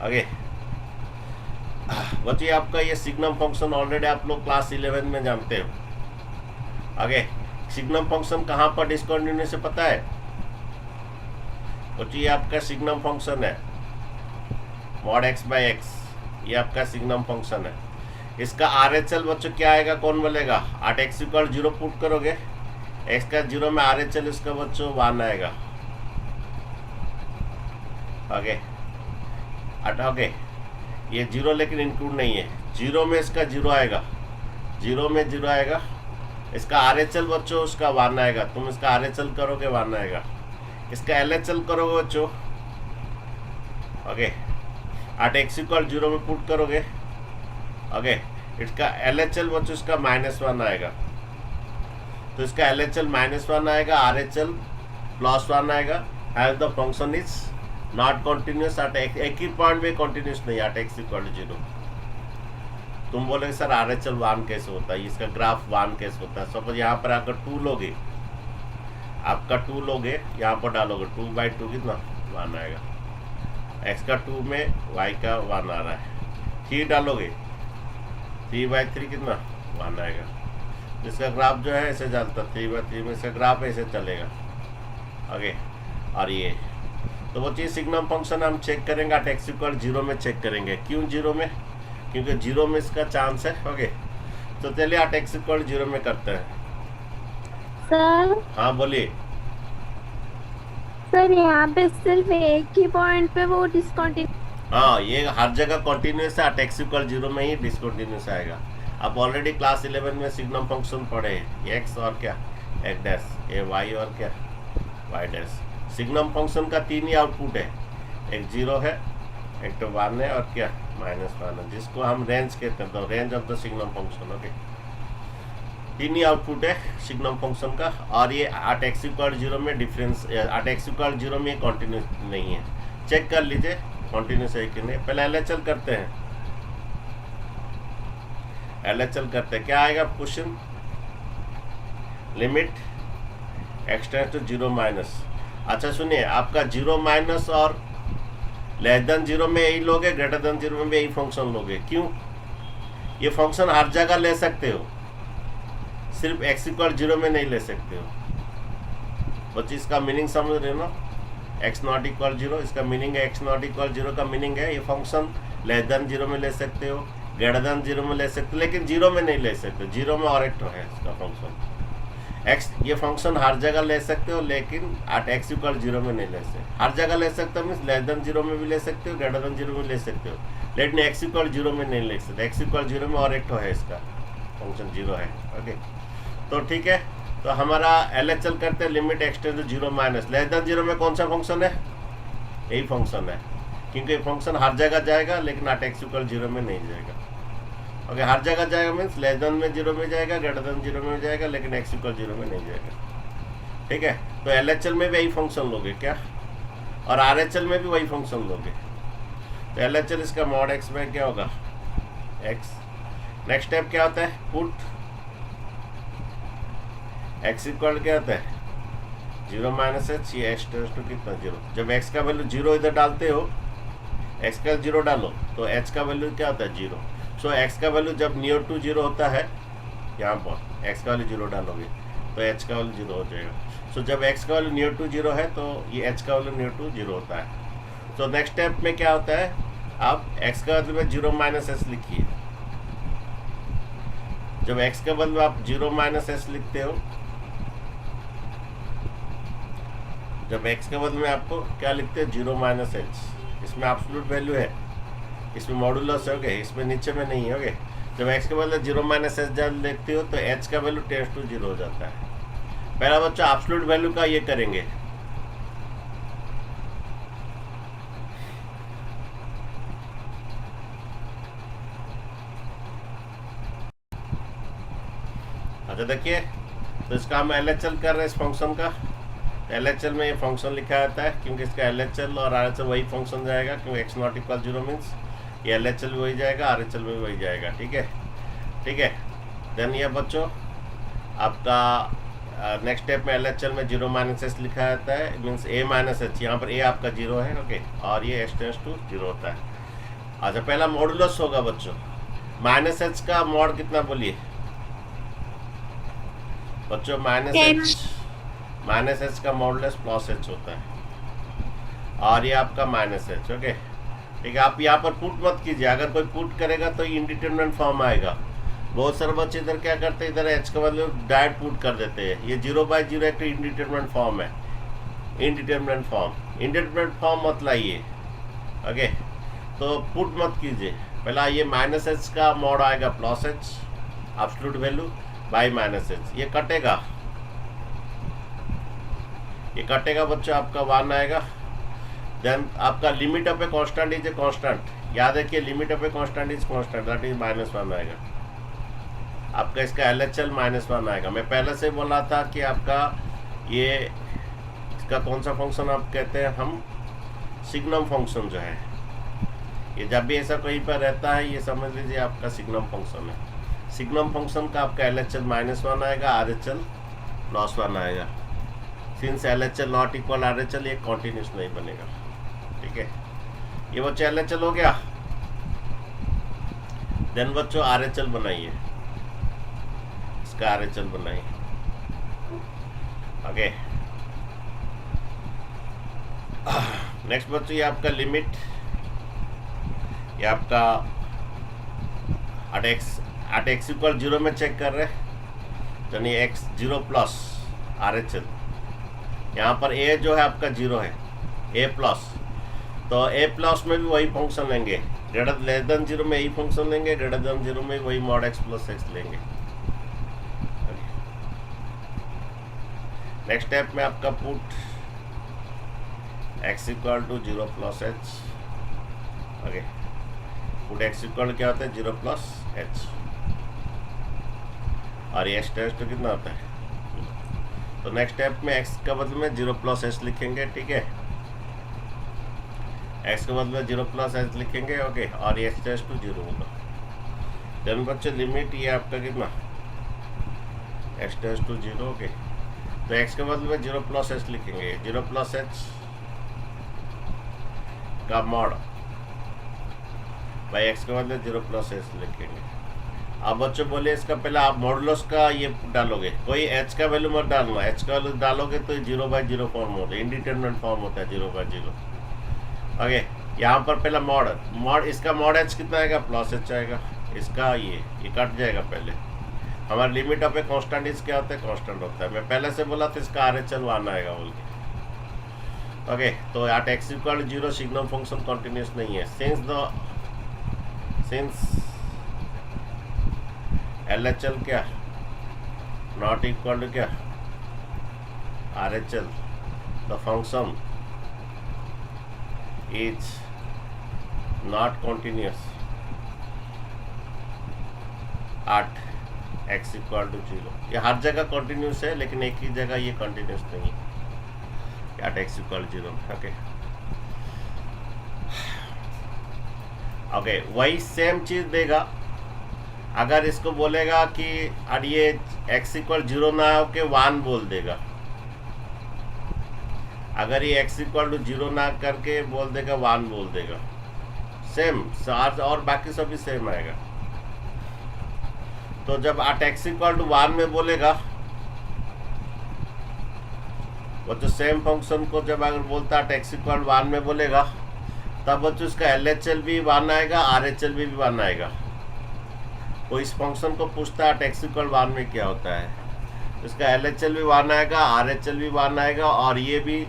[SPEAKER 1] आगे बच्चे आपका ये सिग्नम फंक्शन ऑलरेडी आप लोग क्लास 11 में जानते हो। आगे सिग्नम फंक्शन कहाँ पर डिस्कंटिन्यूस है पता है बच्चे, ये आपका सिग्नम फंक्शन है mod x/x, ये आपका सिग्नम फंक्शन है। इसका आर एच एल बच्चों क्या आएगा, कौन बोलेगा, at x = 0 पुट करोगे, x का 0 में आर एच एल इसका बच्चों 1 आएगा। आगे ओके, ये 0 लेकिन इंक्लूड नहीं है, 0 में इसका 0 आएगा, 0 में 0 आएगा। इसका आर एच एल बच्चों उसका 1 आएगा, तुम इसका आर एच एल करोगे 1 आएगा। इसका एल एच एल करोगे बच्चों, ओके at x = 0 में पुट करोगे, ओके इसका एल एच एल बच्चों इसका -1 आएगा। तो इसका एल एच एल -1 आएगा, आर एच एल +1 आएगा, as the function is not continuous at एक ही पॉइंट में कॉन्टिन्यूस नहीं एट एक्स इक्वल 0। तुम बोलोगे सर आर एच एल 1 कैसे होता है, इसका ग्राफ 1 कैसे होता है। सपोज यहाँ पर अगर 2 लोगे, आपका 2 लोगे, यहाँ पर डालोगे 2/2 कितना 1 आएगा, x का 2 में y का 1 आ रहा है। 3 डालोगे 3/3 कितना 1 आएगा। इसका ग्राफ जो है ऐसे चलता, 3/3 में इसका ग्राफ ऐसे चलेगा आगे। और ये तो वो चीज़ सिग्नम फंक्शन हम चेक करेंगे एट एक्स इक्वल 0 में चेक करेंगे। क्यों 0 में, क्योंकि 0 में इसका चांस है। ओके, तो चलिए एट एक्स इक्वल 0 में करते हैं।
[SPEAKER 2] सर
[SPEAKER 1] हाँ बोलिए।
[SPEAKER 2] सर यहाँ पे सिर्फ एक ही पॉइंट पे वो डिसकंटिन्यू।
[SPEAKER 1] हाँ, ये हर जगह कंटिन्यूस है, एट एक्स इक्वल 0 में ही डिसकंटिन्यूस आएगा। आप ऑलरेडी क्लास 11 में सिग्नम फंक्शन पढ़े हैं, एक्स और क्या एक डैश, ए वाई और क्या वाई डैश। सिग्नम फंक्शन का 3 ही आउटपुट है, एक 0 है, एक तो 1 है और क्या -1 है, जिसको हम रेंज कहते हैं, तो range of the signum function. Okay, 3 he output है सिग्नम फंक्शन का। और ये एट एक्स इक्वल 0 में डिफरेंस, एट एक्स इक्वल 0 में कॉन्टिन्यूस नहीं है। चेक कर लीजिए कॉन्टिन्यूस है कि नहीं। पहले एलएचएल करते हैं, एलएचएल करते हैं। क्या आएगा question, limit x tends to 0 minus. अच्छा सुनिए, आपका 0 माइनस और लेस देन 0 में यही लोगे, ग्रेटर देन 0 में भी यही फंक्शन लोगे। क्यों, ये फंक्शन हर जगह ले सकते हो, सिर्फ एक्स इक्वल 0 में नहीं ले सकते हो। बच्चे इसका मीनिंग समझ रहे हो ना, एक्स नॉट इक्वल 0, इसका मीनिंग है एक्स नॉट इक्वल 0 का मीनिंग है ये फंक्शन लेस देन 0 में ले सकते हो, ग्रेटर देन 0 में ले सकते हो, लेकिन 0 में नहीं ले सकते। 0 में और एक तो है इसका फंक्शन एक्स, ये फंक्शन हर जगह ले सकते हो, लेकिन एट एक्स इक्वल 0 में नहीं ले सकते। हर जगह ले सकते हो मीन्स लेस देन 0 में भी ले सकते हो, ग्रेटर देन 0 में ले सकते हो, लेकिन एक्स इक्वल 0 में नहीं ले सकते। एक्स इक्वल 0 में और एक तो है इसका फंक्शन 0 है। ओके, तो ठीक है, तो हमारा एलएचएल करते हैं, limit x tends to 0 minus. Less than 0 में कौन सा फंक्शन है, यही फंक्शन है, क्योंकि ये फंक्शन हर जगह जाएगा, लेकिन एट एक्स इक्वल 0 में नहीं जाएगा। ओके, हर जगह जाएगा मीन्स लेस देन में 0 में जाएगा, ग्रेटर देन 0 में जाएगा, लेकिन एक्स इक्वल 0 में नहीं जाएगा। ठीक है, तो एलएचएल में भी यही फंक्शन लोगे क्या, और आरएचएल में भी वही फंक्शन लोगे। तो एलएचएल इसका मॉड एक्स में क्या होगा, एक्स। नेक्स्ट स्टेप क्या होता है, पुट एक्स इक्वल क्या होता है 0 माइनस एच, ये एक्स टेंड्स टू कितना 0। जब एक्स का वैल्यू 0 इधर डालते हो, एक्स का 0 डालो तो एच का वैल्यू क्या होता है 0। सो एक्स का वैल्यू जब नियर टू 0 होता है, यहाँ पर एक्स का वैल्यू 0 डालोगे तो एच का वैल्यू 0 हो जाएगा। सो जब एक्स का वैल्यू नियर टू 0 है तो ये एच का वैल्यू नियर टू 0 होता है। सो नेक्स्ट स्टेप में क्या होता है, आप एक्स का वैल्यू में 0 माइनस एस लिखिए। जब एक्स का वैल्यू आप 0 माइनस एस लिखते हो, जब एक्स के बदले में आपको क्या लिखते हैं 0 माइनस एच, इसमें एब्सोल्यूट वैल्यू है, इसमें मॉडुलस है, ओके, इसमें नीचे में नहीं है। ओके, जब एक्स के बदले 0 माइनस एच लिखते हो तो एच का वैल्यू टेंड्स टू 0 हो जाता है। पहला बच्चा एब्सोल्यूट वैल्यू का ये करेंगे, अच्छा देखिए, तो इसका हम एलएचएल कर रहे हैं इस फंक्शन का। एलएचएल में ये फंक्शन लिखा जाता है, क्योंकि इसका एलएचएल और आरएचएल वही फंक्शन जाएगा, क्योंकि एक्स नॉट इक्वल 0 मीन्स ये एलएचएल भी वही जाएगा, आरएचएल भी वही जाएगा। ठीक है, ठीक है। देन ये बच्चों आपका नेक्स्ट स्टेप में एलएचएल में 0 माइनस एस लिखा जाता है, मीन्स ए माइनस एच, यहाँ पर ए आपका 0 है। ओके, और ये एक्स टेंड्स टू 0 होता है। अच्छा, पहला मॉडुलस होगा बच्चों, माइनस एच का मॉड कितना बोलिए बच्चों, माइनस एच का मॉडुलस प्लस एच होता है, और ये आपका माइनस एच। ओके, ठीक है। आप यहाँ पर पुट मत कीजिए, अगर कोई पुट करेगा तो इंडिटरमिनेट फॉर्म आएगा। बहुत सारे बच्चे इधर क्या करते हैं, इधर एच का मतलब डायरेक्ट पुट कर देते हैं। ये 0/0 एक इंडिटरमिनेट फॉर्म है, इंडिटरमिनेट फॉर्म मत लाइए। ओके, तो पुट मत कीजिए। पहला ये माइनस एच का मॉड आएगा plus H, absolute value by minus H, ये कटेगा, ये कटेगा बच्चों, आपका 1 आएगा। देन आपका limit of a constant is a constant, याद रखिए, limit of a constant is constant, that is -1 आएगा। आपका इसका एलएचएल -1 आएगा। मैं पहले से बोला था कि आपका ये इसका कौन सा फंक्शन आप कहते हैं, हम सिग्नम फंक्शन जो है, ये जब भी ऐसा कहीं पर रहता है ये समझ लीजिए आपका सिग्नम फंक्शन है। सिग्नम फंक्शन का आपका LHL -1 आएगा, RHL +1 आएगा। Since LHL not equal RHL ये कॉन्टिन्यूस नहीं बनेगा। ठीक है, ये बच्चों LHL हो गया। देन बच्चों RHL बनाइए, इसका RHL बनाइए। ओके, नेक्स्ट बच्चों ये आपका लिमिट, ये आपका at x इक्वल 0 में चेक कर रहे हैं, यानी x 0 प्लस RHL। यहाँ पर a जो है आपका 0 है, a प्लस, तो a प्लस में भी वही फंक्शन लेंगे, ग्रेटर लेस देन 0 में यही फंक्शन लेंगे, ग्रेटर देन 0 में वही mod x प्लस x लेंगे। नेक्स्ट स्टेप में आपका put x equal to 0 plus h। Okay, put x equal क्या होता है 0 प्लस h, और ये टेस्ट तो कितना होता है, तो नेक्स्ट स्टेप में x का बदले में 0 प्लस h लिखेंगे। ठीक है, x के बदले में 0 प्लस h लिखेंगे। ओके, और ये टेस्ट टू 0 होगा। देन बच्चे लिमिट ये आपका कितना x टेस्ट टू 0। ओके, तो x के बदले में 0 प्लस h लिखेंगे, 0 प्लस h का मॉड भाई x के बदले 0 प्लस h लिखेंगे। अब बच्चों बोले इसका पहले आप मॉडुलस का ये डालोगे, कोई h का वैल्यू मत डालना, h का वैल्यू डालोगे तो 0/0 फॉर्म होता है, इंडिटरमिनेट फॉर्म होता है 0/0। ओके, यहाँ पर पहला मॉड इसका मॉड h कितना आएगा, प्लस h आएगा, इसका ये कट जाएगा। पहले हमारा लिमिट ऑफ ए कांस्टेंट इस क्या होता है, कांस्टेंट होता है। मैं पहले से बोला था इसका RHL 1 आएगा बोल के। ओके, तो at x equal 0 signum function continuous नहीं है, सिंस LHL क्या नॉट इक्वल टू क्या RHL, the function is not continuous at x equal to 0। ये हर जगह कंटिन्यूस है, लेकिन एक ही जगह ये कंटिन्यूस नहीं है, at x equal 0। Okay okay, वही सेम चीज देगा। अगर इसको बोलेगा कि और ये x इक्वल 0 ना हो के 1 बोल देगा, अगर ये x इक्वल टू 0 ना करके बोल देगा 1 बोल देगा, सेम चार्ज और बाकी सभी सेम आएगा। तो जब एट x इक्वल टू 1 में बोलेगा, वो तो सेम फंक्शन को जब अगर बोलता है x इक्वल 1 में बोलेगा, तब बच्चों इसका LHL भी 1 आएगा, RHL भी 1 आएगा। वो इस फंक्शन को पूछता है x इक्वल 1 में क्या होता है, इसका LHL भी 1 आएगा, RHL भी 1 आएगा, और ये भी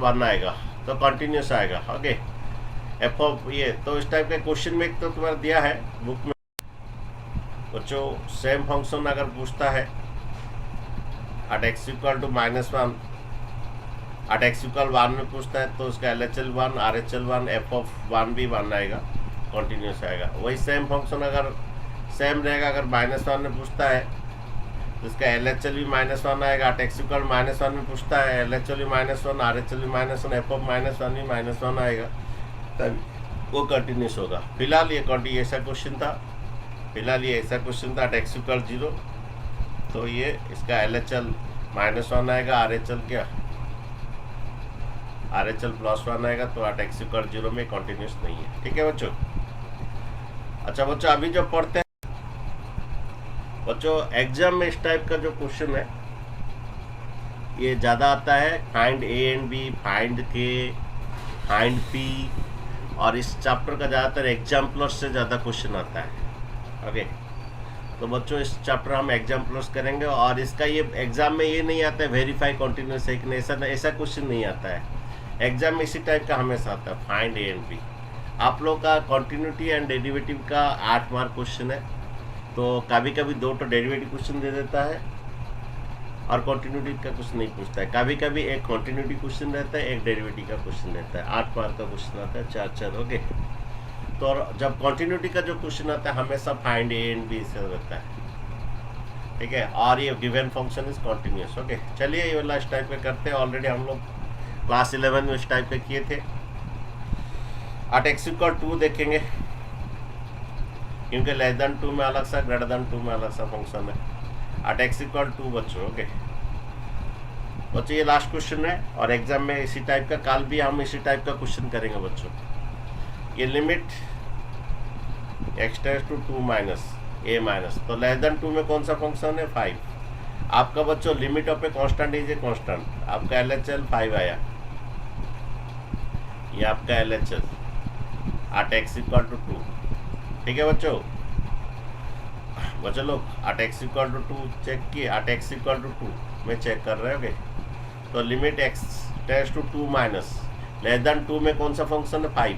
[SPEAKER 1] 1 आएगा, तो कंटिन्यूस आएगा। ओके, एफ ऑफ ये तो इस टाइप के क्वेश्चन में एक तो तुम्हारा दिया है बुक में बच्चों, सेम फंक्शन अगर पूछता है at x equal to -1, at x equal 1 में पूछता है, तो उसका LHL 1, RHL 1, f ऑफ 1 भी 1 आएगा, कंटिन्यूस आएगा। वही सेम फंक्शन अगर सेम रहेगा, अगर -1 में पूछता है तो इसका LHL भी -1 आएगा, एट x इक्वल -1 में पूछता है LHL भी -1, RHL भी -1, f ऑफ -1 भी -1 आएगा, तब वो कंटिन्यूस होगा। फिलहाल ये ऐसा क्वेश्चन था, एट x इक्वल 0, तो ये इसका LHL -1 आएगा, RHL क्या RHL +1 आएगा, तो एट x इक्वल 0 में कंटिन्यूस नहीं है। ठीक है बच्चों। अच्छा बच्चों, अभी जो पढ़ते हैं बच्चों, एग्जाम में इस टाइप का जो क्वेश्चन है ये ज़्यादा आता है, find A and B, find K, find P, और इस चैप्टर का ज़्यादातर एग्जाम प्लस से ज़्यादा क्वेश्चन आता है। ओके, तो बच्चों इस चैप्टर हम एग्जाम प्लस करेंगे, और इसका ये एग्जाम में ये नहीं आता है वेरीफाई कंटिन्यूस है कि नहीं, ऐसा क्वेश्चन नहीं आता है एग्जाम में। इसी टाइप का हमेशा आता है, फाइंड A एंड B। आप लोग का कंटिन्यूटी एंड डेरिवेटिव का 8 मार्क क्वेश्चन है, तो कभी कभी 2 तो डेरिवेटिव क्वेश्चन दे देता है और कंटिन्यूटी का कुछ नहीं पूछता है। कभी कभी एक कंटिन्यूटी क्वेश्चन रहता है, एक डेरिवेटिव का क्वेश्चन रहता है। 8 मार्क का क्वेश्चन आता है, 4 ओके। तो जब कंटिन्यूटी का जो क्वेश्चन आता है हमेशा फाइंड A एंड B से रहता है, ठीक है। और ये given function is continuous. Okay, चलिए ये वाला इस टाइप का करते हैं। ऑलरेडी हम लोग क्लास 11 में इस टाइप के किए थे। एट एक्स इक्वल 2 देखेंगे, क्योंकि लेस देन 2 में अलग सा, ग्रेटर देन 2 में अलग सा फंक्शन है। एट एक्स इक्वल 2 बच्चों, ओके बच्चों ये लास्ट क्वेश्चन है, और एग्जाम में इसी टाइप का, कल भी हम इसी टाइप का क्वेश्चन करेंगे बच्चों। ये limit x tends to 2 minus a minus, तो लेस देन 2 में कौन सा फंक्शन है? 5। आपका बच्चों limit of a constant is a constant, आपका LHL 5 आया, ये आपका LHL at x equal to 2। ठीक है बच्चों, बच्चों लोग at x equal to 2 check किए, एट एक्स इक्वल टू 2 में चेक कर रहे हो। तो limit x tends to 2 minus less than 2 में कौन सा फंक्शन है? 5।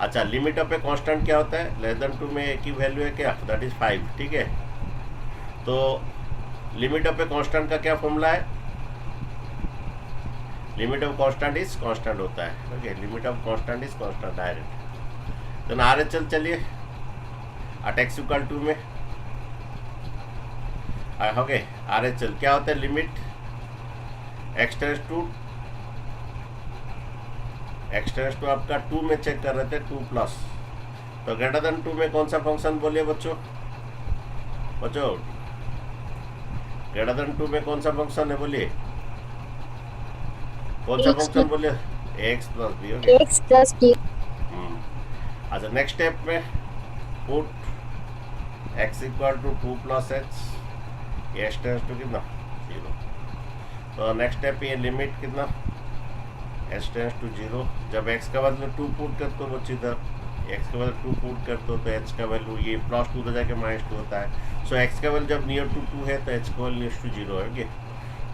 [SPEAKER 1] अच्छा, लिमिट ऑफ ए कांस्टेंट क्या होता है? लेस देन 2 में एक ही वैल्यू है क्या? That is 5। ठीक है, तो लिमिट ऑफ ए कांस्टेंट का क्या फॉर्मूला है? Limit of constant is constant होता है। Okay, limit of constant is constant direct. तो RHL चलिए एट एक्स इक्वल 2 में, ओके RHL क्या होता है? लिमिट एक्स टेंड्स टू आपका 2 में चेक कर रहे थे, 2 प्लस, तो ग्रेटर देन 2 में कौन सा फंक्शन बोलिए बच्चों? ग्रेटर देन 2 में कौन सा फंक्शन है बोलिए? कौन सा फंक्शन बोलिए? X plus b. Okay,
[SPEAKER 2] x plus b.
[SPEAKER 1] अच्छा, नेक्स्ट स्टेप में put x equal to 2 plus h, h tends to कितना? 0। तो नेक्स्ट स्टेप ये लिमिट कितना? H tends to 0। जब एक्स का बदले 2 पुट करते हो बच्चे, इधर एक्स का बदले 2 पुट करते हो तो एच का वैल्यू ये प्लस 2 तो जाके -2 होता है। सो एक्स का वैल्यू जब नियर टू 2 है तो एच का वैल्यू नियर टू 0 है। ओके,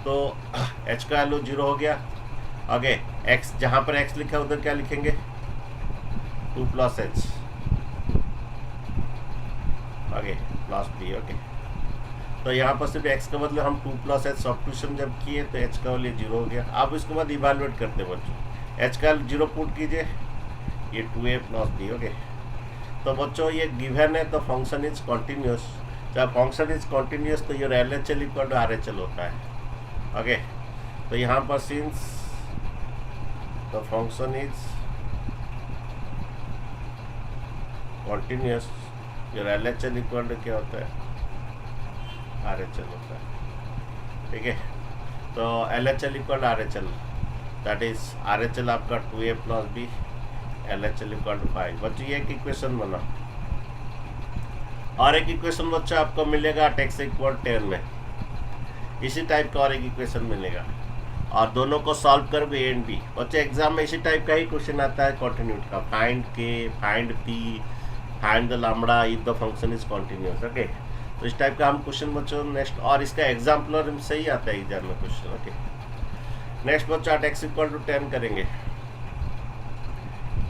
[SPEAKER 1] तो एच का वैल्यू 0 हो गया। ओके, एक्स जहाँ पर एक्स लिखा है उधर क्या लिखेंगे? 2 plus h, okay plus b. Okay, तो यहाँ पर सिर्फ एक्स का मतलब हम 2 प्लस एच सब्स्टिट्यूशन जब किए तो एच का वैल्यू 0 हो गया। अब इसके बाद इवेलुएट करते हैं बच्चों, एच का 0 पुट कीजिए, ये 2a प्लस बी। ओके, तो बच्चों ये गिवन है तो फंक्शन इज कॉन्टिन्यूस। जब फंक्शन इज कॉन्टिन्यूस तो your LHL equal to RHL होता है। ओके, तो यहाँ पर since the function is continuous, your LHL equal to क्या होता है? RHL होता है। ठीक है, तो LHL equal to RHL, that is RHL आपका 2a plus b, LHL equal to 5। बच्चों ये एक इक्वेशन बना, और एक इक्वेशन बच्चा आपको मिलेगा x इक्वल 10 में, इसी टाइप का और एक इक्वेशन मिलेगा, और दोनों को सॉल्व कर भी ए एंड बी। बच्चे एग्जाम में इसी टाइप का ही क्वेश्चन आता है कॉन्टिन्यूटी का, फाइंड के, find P, find the lambda if the function is continuous. Okay, तो इस टाइप का हम क्वेश्चन बच्चों नेक्स्ट, और इसका एग्जाम्पलर से ही आता है एग्जाम में क्वेश्चन। ओके, नेक्स्ट बच्चों एट एक्स इक्वल टू 10 करेंगे।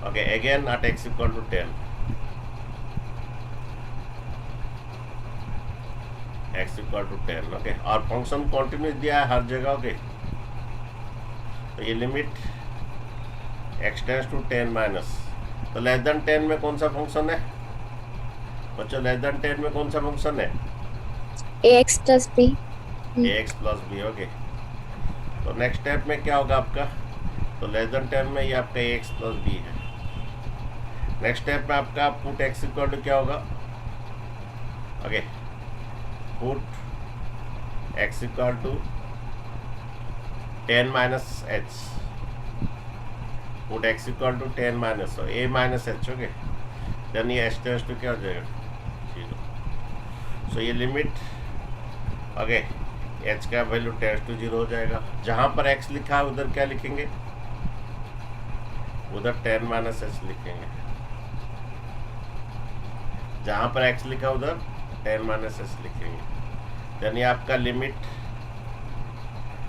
[SPEAKER 1] Okay, again at x equal to 10, x equal to 10। Okay, और फंक्शन कॉन्टिन्यूस दिया है हर जगह। ओके, तो ये limit x tends to 10 minus, तो लेस देन 10 में कौन सा फंक्शन है बच्चों? लेस देन 10 में कौन सा फंक्शन है?
[SPEAKER 2] X plus b.
[SPEAKER 1] X plus b. Okay, तो नेक्स्ट स्टेप में क्या होगा आपका? तो लेस देन 10 में ये आपका एक्स प्लस बी है। नेक्स्ट स्टेप में आपका पुट एक्स इक्वल टू क्या होगा? Okay, put x equal to 10 minus h, put x equal to 10 minus a minus h. Okay, then ये एच टेंड्स टू क्या हो जाएगा? 0। सो ये लिमिट, ओके, एच का वैल्यू टेंड्स टू 0 हो जाएगा। जहाँ पर एक्स लिखा है उधर क्या लिखेंगे? उधर 10 माइनस एच लिखेंगे। जहाँ पर एक्स लिखा उधर 10 माइनस एच लिखेंगे। देन ये आपका limit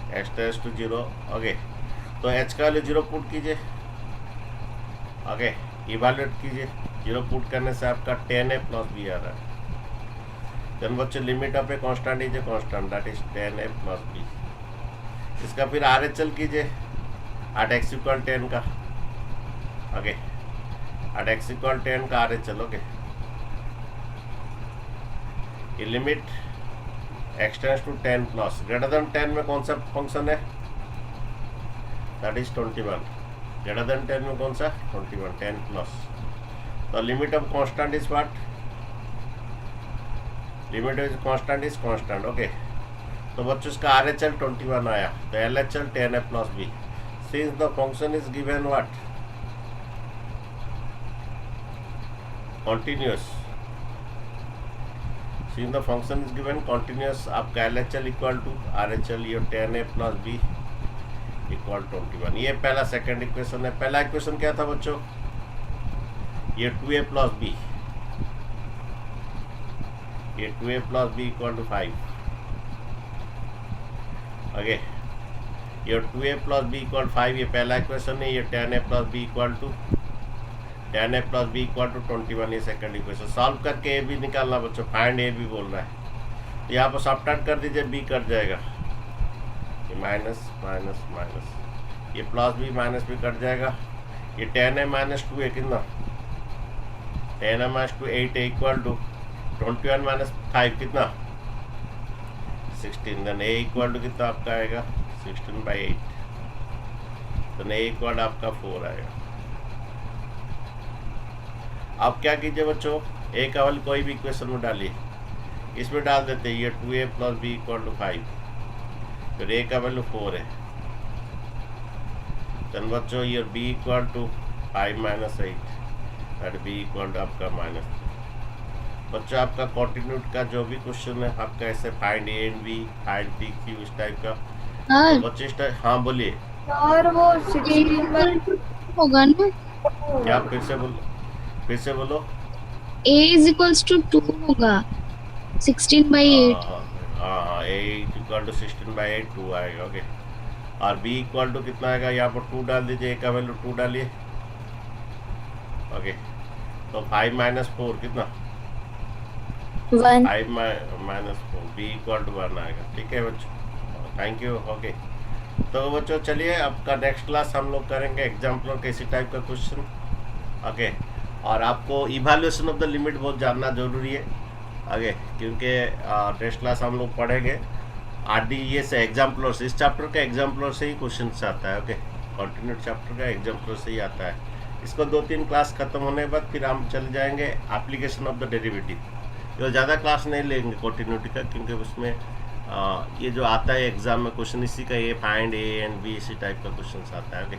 [SPEAKER 1] x tends to 0। Okay, तो एच का वैल्यू 0 पुट कीजिए। ओके, इवेलुएट कीजिए, 0 पुट करने से आपका 10a प्लस बी आ रहा है। देन बच्चों limit of a constant is a constant, that is 10a plus b. इसका फिर RHL कीजिए एट एक्स इक्वल 10 का। ओके, एट एक्स इक्वल 10 का RHL। ओके, ये limit x tends to 10 plus, greater than 10 में कौन सा फंक्शन है? That is 21। ग्रेटर देन 10 में कौन सा 21 10 प्लस, तो limit of constant is what, limit is constant is constant. Okay, तो बच्चों इसका RHL 21 आया, तो LHL 10a plus b, since the function is given what continuous, since the function is given continuous, आपका LHL इक्वल टू RHL, ये 10a plus b equal 21। ये पहला second equation है। पहला इक्वेशन क्या था बच्चों, ये 2a प्लस b, ये 2a plus b equal to 5। Okay, ये 2a प्लस b इक्वल 5, ये पहला इक्वेशन है। ये 10a plus b equal to 10a plus b equal to 21, ये सेकंड इक्वेशन। सॉल्व करके ए भी निकालना बच्चों, फाइंड ए भी बोल रहा है, तो यहाँ पर सब्ट्रैक्ट कर दीजिए, b कट जाएगा, ये माइनस माइनस माइनस, ये प्लस b माइनस भी कट जाएगा। ये 10a माइनस 2 है कितना, 10a minus 2 8 equal to 21 minus 5 कितना 16, देन a इक्वल टू कितना आपका आएगा 16/8, देन a इक्वल आपका 4 आएगा। अब क्या कीजिए बच्चों, ए का वैल्यू कोई भी इक्वेशन में डालिए, इसमें डाल देते हैं ये 2a plus b equal to 5, फिर ए का वैल्यू 4 है, देन बच्चों ये b equal to 5 minus 8, that b equal to आपका माइनस। बच्चों आपका कॉन्टिन्यूटी का जो भी क्वेश्चन है आपका ऐसे find a and b, find p q, इस टाइप का
[SPEAKER 2] हाँ
[SPEAKER 1] बच्चे इस टाइप। हाँ बोलिए,
[SPEAKER 3] और वो 16
[SPEAKER 2] होगा ना,
[SPEAKER 1] क्या फिर से बोलो, फिर से बोलो।
[SPEAKER 2] a is equals to 2 होगा 16/8।
[SPEAKER 1] हाँ, ए इक्वल टू 16/8 2 आएगा। ओके, और b इक्वल टू कितना आएगा, यहाँ पर 2 डाल दीजिए, ए का वैल्यू 2 डालिए। ओके, तो 5 माइनस 4 कितना
[SPEAKER 3] 1
[SPEAKER 1] 5 माइनस 4, b इक्वल टू 1 आएगा। ठीक है बच्चों, थैंक यू। ओके, तो बच्चों चलिए आपका नेक्स्ट क्लास हम लोग करेंगे एग्जाम्पल और किसी टाइप का क्वेश्चन। ओके, और आपको इवैल्यूएशन ऑफ द लिमिट बहुत जानना जरूरी है आगे, क्योंकि नेक्स्ट क्लास हम लोग पढ़ेंगे RDE से एग्जाम्पलर, इस चैप्टर का एग्जाम्पलर से ही क्वेश्चन आता है। ओके, कॉन्टिन्यूड चैप्टर का एग्जाम्पलर से ही आता है। इसको 2-3 क्लास खत्म होने के बाद फिर हम चले जाएंगे एप्लीकेशन ऑफ द डेरिवेटिव। ये ज़्यादा क्लास नहीं लेंगे कॉन्टिन्यूटी का, क्योंकि उसमें ये जो आता है एग्जाम में क्वेश्चन इसी का, ये फाइंड ए एंड बी, इसी टाइप का क्वेश्चन आता है। ओके